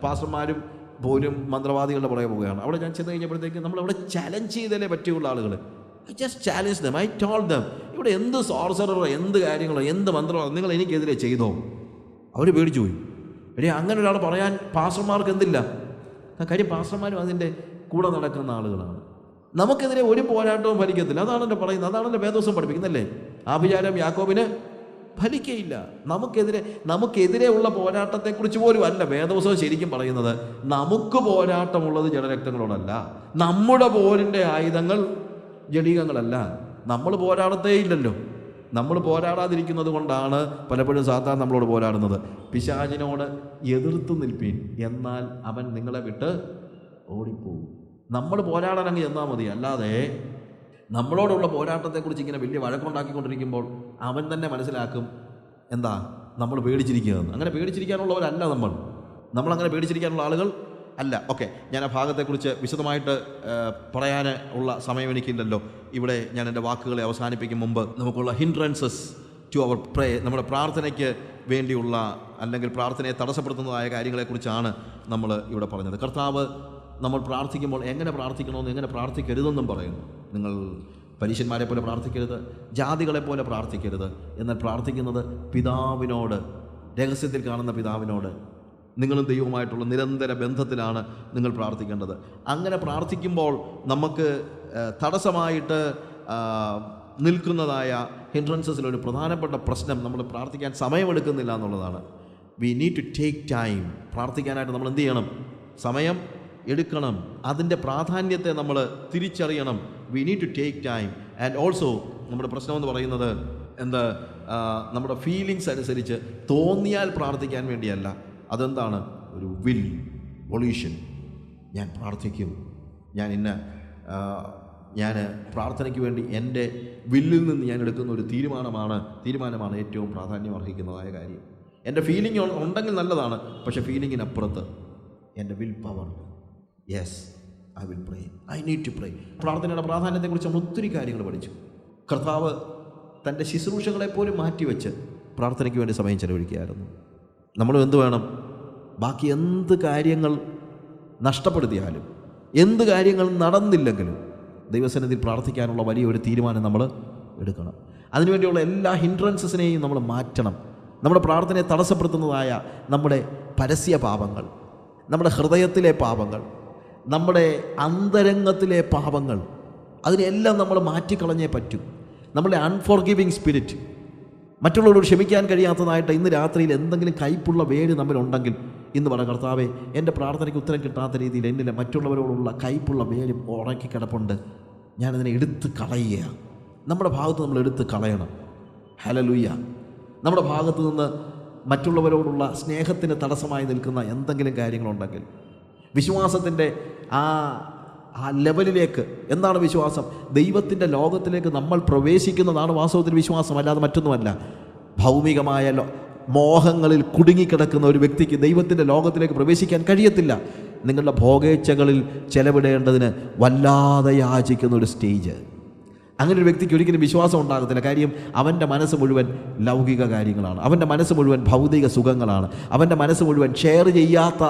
പാസ്റ്റർമാരും പോലും മന്ത്രവാദികളുടെ പുറകെ പോവുകയാണ്. അവിടെ ഞാൻ ചെന്ന് കഴിഞ്ഞപ്പോഴത്തേക്ക് നമ്മളവിടെ ചലഞ്ച് ചെയ്തല്ലേ പറ്റിയുള്ള ആളുകൾ. I just challenge dum. I told dum, ഇവിടെ എന്ത് സോർസററോ എന്ത് കാര്യങ്ങളോ എന്ത് മന്ത്രമോ നിങ്ങൾ എനിക്കെതിരെ ചെയ്തോ? അവർ പേടിച്ചു പോയി. എടേ, അങ്ങനെ ഒരാൾ പറയാൻ പാസ്റ്റർമാർക്ക് എന്തില്ല കാര്യം? പാസ്റ്റർമാരും അതിൻ്റെ കൂടെ നടക്കുന്ന ആളുകളാണ്. നമുക്കെതിരെ ഒരു പോരാട്ടവും ഫലിക്കത്തില്ല. അതാണല്ലോ പറയുന്നത്, അതാണല്ലോ വേദോസം പഠിപ്പിക്കുന്നല്ലേ. ആഭിചാരം യാക്കോബിന് ഫലിക്കയില്ല. നമുക്കെതിരെ ഉള്ള പോരാട്ടത്തെക്കുറിച്ച് പോലും അല്ല വേദോസം ശരിക്കും പറയുന്നത്. നമുക്ക് പോരാട്ടമുള്ളത് ജഡരക്തങ്ങളോടല്ല, നമ്മുടെ പോരിൻ്റെ ആയുധങ്ങൾ ജഡീകങ്ങളല്ല. നമ്മൾ പോരാടത്തേ ഇല്ലല്ലോ. നമ്മൾ പോരാടാതിരിക്കുന്നത് കൊണ്ടാണ് പലപ്പോഴും സാത്താൻ നമ്മളോട് പോരാടുന്നത്. പിശാചിനോട് എതിർത്ത് നിൽപ്പീൻ, എന്നാൽ അവൻ നിങ്ങളെ വിട്ട് ഓടിപ്പോകും. നമ്മൾ പോരാടാൻ അങ്ങ് ചെന്നാൽ മതി. അല്ലാതെ നമ്മളോടുള്ള പോരാട്ടത്തെക്കുറിച്ച് ഇങ്ങനെ വലിയ വഴക്കുണ്ടാക്കിക്കൊണ്ടിരിക്കുമ്പോൾ അവൻ തന്നെ മനസ്സിലാക്കും നമ്മൾ പേടിച്ചിരിക്കുകയെന്ന്. അങ്ങനെ പേടിച്ചിരിക്കാനുള്ളവരല്ല നമ്മളങ്ങനെ പേടിച്ചിരിക്കാനുള്ള ആളുകൾ അല്ല. ഓക്കെ, ഞാൻ ആ ഭാഗത്തെക്കുറിച്ച് വിശദമായിട്ട് പറയാൻ ഉള്ള സമയം എനിക്കില്ലല്ലോ. ഇവിടെ ഞാൻ എൻ്റെ വാക്കുകളെ അവസാനിപ്പിക്കും മുമ്പ് നമുക്കുള്ള ഹിൻഡ്രൻസസ് ടു അവർ നമ്മുടെ പ്രാർത്ഥനയ്ക്ക് വേണ്ടിയുള്ള അല്ലെങ്കിൽ പ്രാർത്ഥനയെ തടസ്സപ്പെടുത്തുന്നതായ കാര്യങ്ങളെക്കുറിച്ചാണ് നമ്മൾ ഇവിടെ പറഞ്ഞത്. കർത്താവ് നമ്മൾ പ്രാർത്ഥിക്കുമ്പോൾ എങ്ങനെ പ്രാർത്ഥിക്കണമെന്ന് എങ്ങനെ പ്രാർത്ഥിക്കരുതെന്നും പറയുന്നു. നിങ്ങൾ പരീശന്മാരെ പോലെ പ്രാർത്ഥിക്കരുത്, ജാതികളെപ്പോലെ പ്രാർത്ഥിക്കരുത്. എന്നാൽ പ്രാർത്ഥിക്കുന്നത് പിതാവിനോട്, രഹസ്യത്തിൽ കാണുന്ന പിതാവിനോട്, നിങ്ങളും ദൈവവുമായിട്ടുള്ള നിരന്തര ബന്ധത്തിലാണ് നിങ്ങൾ പ്രാർത്ഥിക്കേണ്ടത്. അങ്ങനെ പ്രാർത്ഥിക്കുമ്പോൾ നമുക്ക് തടസ്സമായിട്ട് നിൽക്കുന്നതായ ഹിൻഡ്രൻസസിലൊരു പ്രധാനപ്പെട്ട പ്രശ്നം നമ്മൾ പ്രാർത്ഥിക്കാൻ സമയമെടുക്കുന്നില്ല എന്നുള്ളതാണ്. We need to take time. പ്രാർത്ഥിക്കാനായിട്ട് നമ്മൾ എന്ത് ചെയ്യണം? സമയം എടുക്കണം. അതിൻ്റെ പ്രാധാന്യത്തെ നമ്മൾ തിരിച്ചറിയണം. We need to take time. And also നമ്മുടെ പ്രശ്നമെന്ന് പറയുന്നത് നമ്മുടെ ഫീലിങ്സ് അനുസരിച്ച് തോന്നിയാൽ പ്രാർത്ഥിക്കാൻ വേണ്ടിയല്ല. അതെന്താണ്? ഒരു വിൽ, വൊളീഷൻ. ഞാൻ പ്രാർത്ഥിക്കും, ഞാൻ പ്രാർത്ഥനയ്ക്ക് വേണ്ടി എൻ്റെ വില്ലിൽ നിന്ന് ഞാൻ എടുക്കുന്ന ഒരു തീരുമാനമാണ് ഏറ്റവും പ്രാധാന്യം അർഹിക്കുന്നതായ കാര്യം. എൻ്റെ ഫീലിംഗ് ഉണ്ടെങ്കിൽ നല്ലതാണ്, പക്ഷേ ഫീലിങ്ങിനപ്പുറത്ത് എൻ്റെ will power. Yes, I will pray, I need to pray. പ്രാർത്ഥനയുടെ പ്രാധാന്യത്തെക്കുറിച്ച് നമ്മൾ ഒത്തിരി കാര്യങ്ങൾ പഠിച്ചു. കർത്താവ് തൻ്റെ ശുശ്രൂഷകളെപ്പോലും മാറ്റിവെച്ച് പ്രാർത്ഥനയ്ക്ക് വേണ്ടി സമയം ചെലവഴിക്കുകയായിരുന്നു. നമ്മളും എന്ത് വേണം? ബാക്കി എന്ത് കാര്യങ്ങൾ നഷ്ടപ്പെടുത്തിയാലും, എന്ത് കാര്യങ്ങൾ നടന്നില്ലെങ്കിലും ദൈവസന്നിധിയിൽ പ്രാർത്ഥിക്കാനുള്ള വലിയൊരു തീരുമാനം നമ്മൾ എടുക്കണം. അതിനുവേണ്ടിയുള്ള എല്ലാ ഹിൻഡ്രൻസസിനെയും നമ്മൾ മാറ്റണം. നമ്മുടെ പ്രാർത്ഥനയെ തടസ്സപ്പെടുത്തുന്നതായ നമ്മുടെ പരസ്യ പാപങ്ങൾ, നമ്മുടെ ഹൃദയത്തിലെ പാപങ്ങൾ, നമ്മുടെ അന്തരംഗത്തിലെ പാപങ്ങൾ, അതിനെല്ലാം നമ്മൾ മാറ്റിക്കളഞ്ഞേ പറ്റൂ. നമ്മുടെ അൺഫോർഗിവിങ് സ്പിരിറ്റ്, മറ്റുള്ളവരോട് ക്ഷമിക്കാൻ കഴിയാത്തതായിട്ട് ഇന്ന് രാത്രിയിൽ എന്തെങ്കിലും കയ്പുള്ള വേര് നമ്മളുണ്ടെങ്കിൽ ഇന്ന് പറ, കർത്താവേ, എൻ്റെ പ്രാർത്ഥനയ്ക്ക് ഉത്തരം കിട്ടാത്ത രീതിയിൽ എന്നിലെ മറ്റുള്ളവരോടുള്ള കയ്പുള്ള വേര് ഉണക്കി കിടപ്പുണ്ട്, ഞാനതിനെ എടുത്ത് കളയുക. നമ്മുടെ ഭാഗത്ത് നമ്മൾ എടുത്ത് കളയണം. ഹല്ലേലൂയ. നമ്മുടെ ഭാഗത്ത് നിന്ന് മറ്റുള്ളവരോടുള്ള സ്നേഹത്തിന് തടസ്സമായി നിൽക്കുന്ന എന്തെങ്കിലും കാര്യങ്ങളുണ്ടെങ്കിൽ വിശ്വാസത്തിൻ്റെ ആ ലെവലിലേക്ക്, എന്താണ് വിശ്വാസം? ദൈവത്തിൻ്റെ ലോകത്തിലേക്ക് നമ്മൾ പ്രവേശിക്കുന്നതാണ് വാസ്തവത്തിൽ വിശ്വാസം, അല്ലാതെ മറ്റൊന്നുമല്ല. ഭൗമികമായ മോഹങ്ങളിൽ കുടുങ്ങിക്കിടക്കുന്ന ഒരു വ്യക്തിക്ക് ദൈവത്തിൻ്റെ ലോകത്തിലേക്ക് പ്രവേശിക്കാൻ കഴിയത്തില്ല. നിങ്ങളുടെ ഭോഗേച്ഛകളിൽ ചെലവിടേണ്ടതിന് വല്ലാതെ യാചിക്കുന്ന ഒരു സ്റ്റേജ്, അങ്ങനെ ഒരു വ്യക്തിക്ക് ഒരിക്കലും വിശ്വാസം ഉണ്ടാകത്തില്ല. കാര്യം അവൻ്റെ മനസ്സ് മുഴുവൻ ലൗകിക കാര്യങ്ങളാണ്, അവൻ്റെ മനസ്സ് മുഴുവൻ ഭൗതിക സുഖങ്ങളാണ്, അവൻ്റെ മനസ്സ് മുഴുവൻ ഷെയർ ചെയ്യാത്ത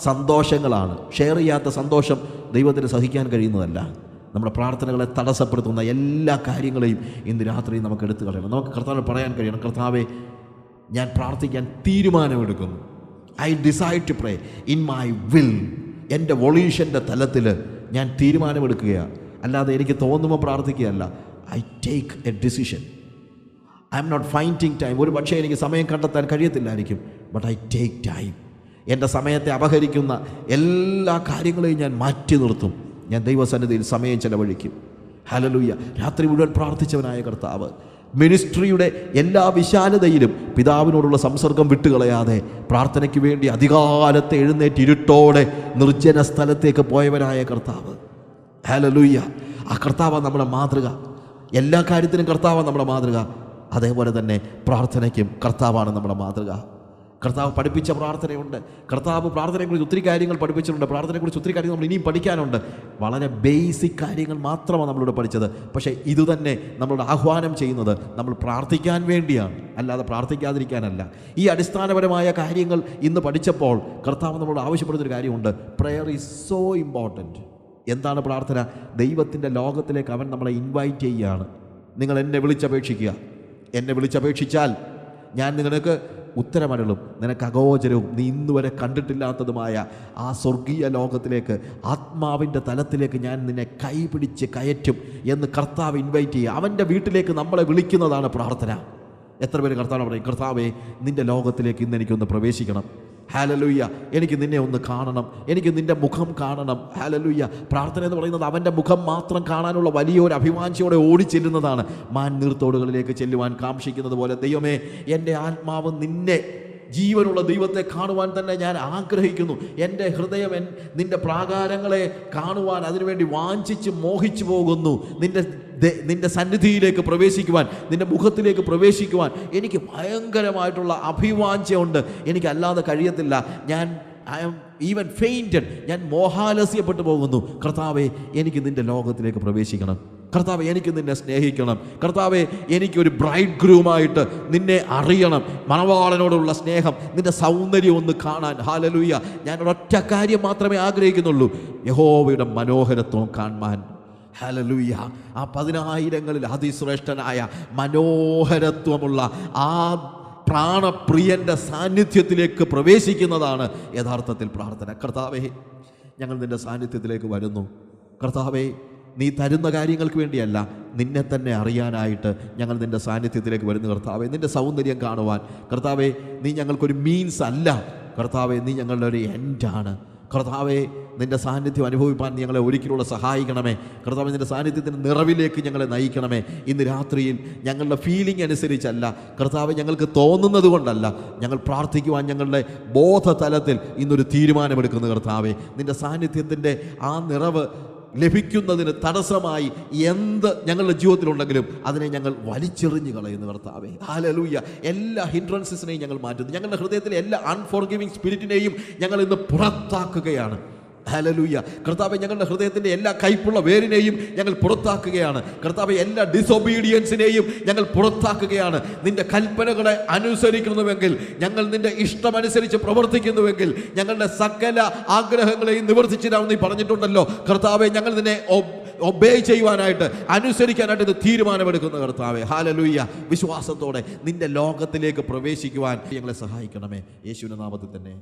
സന്തോഷങ്ങളാണ്. ഷെയർ ചെയ്യാത്ത സന്തോഷം ദൈവത്തിന് സഹിക്കാൻ കഴിയുന്നതല്ല. നമ്മുടെ പ്രാർത്ഥനകളെ തടസ്സപ്പെടുത്തുന്ന എല്ലാ കാര്യങ്ങളെയും ഇന്ന് രാത്രി നമുക്ക് എടുത്തു കളയണം. നമുക്ക് കർത്താവിനോട് പറയാൻ കഴിയണം, കർത്താവേ, ഞാൻ പ്രാർത്ഥിക്കാൻ തീരുമാനമെടുക്കുന്നു. I decide to pray in my will. എൻ്റെ വൊളീഷൻ്റെ തലത്തിൽ ഞാൻ തീരുമാനമെടുക്കുകയാണ്, അല്ലാതെ എനിക്ക് തോന്നുമ്പോൾ പ്രാർത്ഥിക്കുകയല്ല. I take a decision. I'm not finding time. ഒരു പക്ഷേ എനിക്ക് സമയം കണ്ടെത്താൻ കഴിയത്തില്ലായിരിക്കും, ബട്ട് ഐ ടേക്ക് ടൈം. എൻ്റെ സമയത്തെ അപഹരിക്കുന്ന എല്ലാ കാര്യങ്ങളെയും ഞാൻ മാറ്റി നിർത്തും. ഞാൻ ദൈവസന്നിധിയിൽ സമയം ചെലവഴിക്കും. ഹല്ലേലൂയ. രാത്രി മുഴുവൻ പ്രാർത്ഥിച്ചവനായ കർത്താവ് മിനിസ്ട്രിയുടെ എല്ലാ വിശാലതയിലും പിതാവിനോടുള്ള സംസർഗം വിട്ടുകളയാതെ പ്രാർത്ഥനയ്ക്ക് വേണ്ടി അധികാലത്തെ എഴുന്നേറ്റ് ഇരുട്ടോടെ നിർജ്ജന സ്ഥലത്തേക്ക് പോയവനായ കർത്താവ്. ഹല്ലേലൂയ. ആ കർത്താവാണ് നമ്മുടെ മാതൃക. എല്ലാ കാര്യത്തിനും കർത്താവാണ് നമ്മുടെ മാതൃക. അതേപോലെ തന്നെ പ്രാർത്ഥനയ്ക്കും കർത്താവാണ് നമ്മുടെ മാതൃക. കർത്താവ് പഠിപ്പിച്ച പ്രാർത്ഥനയുണ്ട്. കർത്താവ് പ്രാർത്ഥനയെക്കുറിച്ച് ഒത്തിരി കാര്യങ്ങൾ പഠിപ്പിച്ചിട്ടുണ്ട്. പ്രാർത്ഥനയെക്കുറിച്ച് ഒത്തിരി കാര്യങ്ങൾ നമ്മൾ ഇനിയും പഠിക്കാനുണ്ട്. വളരെ ബേസിക് കാര്യങ്ങൾ മാത്രമാണ് നമ്മളിവിടെ പഠിച്ചത്. പക്ഷേ ഇതുതന്നെ നമ്മളോട് ആഹ്വാനം ചെയ്യുന്നത് നമ്മൾ പ്രാർത്ഥിക്കാൻ വേണ്ടിയാണ്, അല്ലാതെ പ്രാർത്ഥിക്കാതിരിക്കാനല്ല. ഈ അടിസ്ഥാനപരമായ കാര്യങ്ങൾ ഇന്ന് പഠിച്ചപ്പോൾ കർത്താവ് നമ്മളോട് ആവശ്യപ്പെടുന്നൊരു കാര്യമുണ്ട്. Prayer is so important. എന്താണ് പ്രാർത്ഥന? ദൈവത്തിൻ്റെ ലോകത്തിലേക്ക് അവൻ നമ്മളെ ഇൻവൈറ്റ് ചെയ്യുകയാണ്. നിങ്ങൾ എന്നെ വിളിച്ചപേക്ഷിക്കുക. എന്നെ വിളിച്ചപേക്ഷിച്ചാൽ ഞാൻ നിങ്ങൾക്ക് ഉത്തരമരുളും. നിനക്ക് അഗോചരവും നീ ഇന്നുവരെ കണ്ടിട്ടില്ലാത്തതുമായ ആ സ്വർഗീയ ലോകത്തിലേക്ക്, ആത്മാവിൻ്റെ തലത്തിലേക്ക് ഞാൻ നിന്നെ കൈപിടിച്ച് കയറ്റും എന്ന് കർത്താവ് ഇൻവൈറ്റ് ചെയ്യുക. അവൻ്റെ വീട്ടിലേക്ക് നമ്മളെ വിളിക്കുന്നതാണ് പ്രാർത്ഥന. എത്ര പേര് കർത്താവ് പറയും, കർത്താവേ, നിൻ്റെ ലോകത്തിലേക്ക് ഇന്ന് എനിക്കൊന്ന് പ്രവേശിക്കണം. ഹല്ലേലൂയ. എനിക്ക് നിന്നെ ഒന്ന് കാണണം, എനിക്ക് നിൻ്റെ മുഖം കാണണം. ഹല്ലേലൂയ. പ്രാർത്ഥന എന്ന് പറയുന്നത് അവൻ്റെ മുഖം മാത്രം കാണാനുള്ള വലിയൊരു അഭിവാഞ്ചയോടെ ഓടിച്ചെല്ലുന്നതാണ്. മാൻ നീർത്തോടുകളിലേക്ക് ചെല്ലുവാൻ കാക്ഷിക്കുന്നത് പോലെ, ദൈവമേ, എൻ്റെ ആത്മാവ് നിന്നെ, ജീവനുള്ള ദൈവത്തെ കാണുവാൻ തന്നെ ഞാൻ ആഗ്രഹിക്കുന്നു. എൻ്റെ ഹൃദയം നിൻ്റെ പ്രാകാരങ്ങളെ കാണുവാൻ അതിനുവേണ്ടി വാഞ്ചിച്ച് മോഹിച്ചു പോകുന്നു. നിൻ്റെ സന്നിധിയിലേക്ക് പ്രവേശിക്കുവാൻ, നിൻ്റെ മുഖത്തിലേക്ക് പ്രവേശിക്കുവാൻ എനിക്ക് ഭയങ്കരമായിട്ടുള്ള അഭിവാഞ്ചയുണ്ട്. എനിക്കല്ലാതെ കഴിയത്തില്ല. I am even fainted. ഞാൻ മോഹാലസ്യപ്പെട്ടു പോകുന്നു. കർത്താവേ, എനിക്ക് നിൻ്റെ ലോകത്തിലേക്ക് പ്രവേശിക്കണം. കർത്താവേ, എനിക്ക് നിന്നെ സ്നേഹിക്കണം. കർത്താവേ, എനിക്കൊരു ബ്രൈഡ് ഗ്രൂമായിട്ട് നിന്നെ അറിയണം. മണവാളനോടുള്ള സ്നേഹം, നിൻ്റെ സൗന്ദര്യം ഒന്ന് കാണാൻ. ഹല്ലേലൂയ. ഞാൻ ഒരൊറ്റ കാര്യം മാത്രമേ ആഗ്രഹിക്കുന്നുള്ളൂ, യഹോവയുടെ മനോഹരത്വം കാണാൻ. ഹല്ലേലൂയ. ആ 10,000ങ്ങളിൽ അതിശ്രേഷ്ഠനായ മനോഹരത്വമുള്ള ആ പ്രാണപ്രിയൻ്റെ സാന്നിധ്യത്തിലേക്ക് പ്രവേശിക്കുന്നതാണ് യഥാർത്ഥത്തിൽ പ്രാർത്ഥന. കർത്താവേ, ഞങ്ങൾ നിൻ്റെ സാന്നിധ്യത്തിലേക്ക് വരുന്നു. കർത്താവേ, നീ തരുന്ന കാര്യങ്ങൾക്ക് വേണ്ടിയല്ല, നിന്നെ തന്നെ അറിയാനായിട്ട് ഞങ്ങൾ നിൻ്റെ സാന്നിധ്യത്തിലേക്ക് വരുന്നു. കർത്താവേ, നിൻ്റെ സൗന്ദര്യം കാണുവാൻ. കർത്താവേ, നീ ഞങ്ങൾക്കൊരു മീൻസ് അല്ല. കർത്താവേ, നീ ഞങ്ങളുടെ ഒരു എൻഡാണ്. കർത്താവേ, നിൻ്റെ സാന്നിധ്യം അനുഭവിപ്പാൻ നീ ഞങ്ങളെ ഒരിക്കലൂടെ സഹായിക്കണമേ. കർത്താവേ, നിൻ്റെ സാന്നിധ്യത്തിൻ്റെ നിറവിലേക്ക് ഞങ്ങളെ നയിക്കണമേ. ഇന്ന് രാത്രിയിൽ ഞങ്ങളുടെ ഫീലിംഗ് അനുസരിച്ചല്ല, കർത്താവേ, ഞങ്ങൾക്ക് തോന്നുന്നത് കൊണ്ടല്ല, ഞങ്ങൾ പ്രാർത്ഥിക്കുവാൻ ഞങ്ങളുടെ ബോധതലത്തിൽ ഇന്നൊരു തീരുമാനമെടുക്കുന്നു. കർത്താവേ, നിൻ്റെ സാന്നിധ്യത്തിൻ്റെ ആ നിറവ് ലഭിക്കുന്നതിന് തടസ്സമായി എന്ത് ഞങ്ങളുടെ ജീവിതത്തിലുണ്ടെങ്കിലും അതിനെ ഞങ്ങൾ വലിച്ചെറിഞ്ഞ് കളയുന്നു. കർത്താവേ, ഹല്ലേലൂയ. എല്ലാ ഹിൻഡ്രൻസസിനെയും ഞങ്ങൾ മാറ്റുന്നു. ഞങ്ങളുടെ ഹൃദയത്തിലെ എല്ലാ അൺഫോർഗിവിങ് സ്പിരിറ്റിനെയും ഞങ്ങൾ ഇന്ന് പുറത്താക്കുകയാണ്. ഹല്ലേലൂയ. കർത്താവേ, ഞങ്ങളുടെ ഹൃദയത്തിൻ്റെ എല്ലാ കയ്പുള്ള വേരിനെയും ഞങ്ങൾ പുറത്താക്കുകയാണ്. കർത്താവേ, എല്ലാ ഡിസൊബീഡിയൻസിനെയും ഞങ്ങൾ പുറത്താക്കുകയാണ്. നിന്റെ കൽപ്പനകളെ അനുസരിക്കുന്നുവെങ്കിൽ, ഞങ്ങൾ നിന്റെ ഇഷ്ടമനുസരിച്ച് പ്രവർത്തിക്കുന്നുവെങ്കിൽ, ഞങ്ങളുടെ സകല ആഗ്രഹങ്ങളെയും നിവർത്തിച്ചിടാമെന്ന് നീ പറഞ്ഞിട്ടുണ്ടല്ലോ. കർത്താവേ, ഞങ്ങൾ നിന്നെ ഒബേ ചെയ്യുവാനായിട്ട്, അനുസരിക്കാനായിട്ട് ഇത് തീരുമാനമെടുക്കുന്ന കർത്താവേ. ഹല്ലേലൂയ. വിശ്വാസത്തോടെ നിന്റെ ലോകത്തിലേക്ക് പ്രവേശിക്കുവാൻ ഞങ്ങളെ സഹായിക്കണമേ. യേശുവിന്റെ നാമത്തിൽ തന്നെ.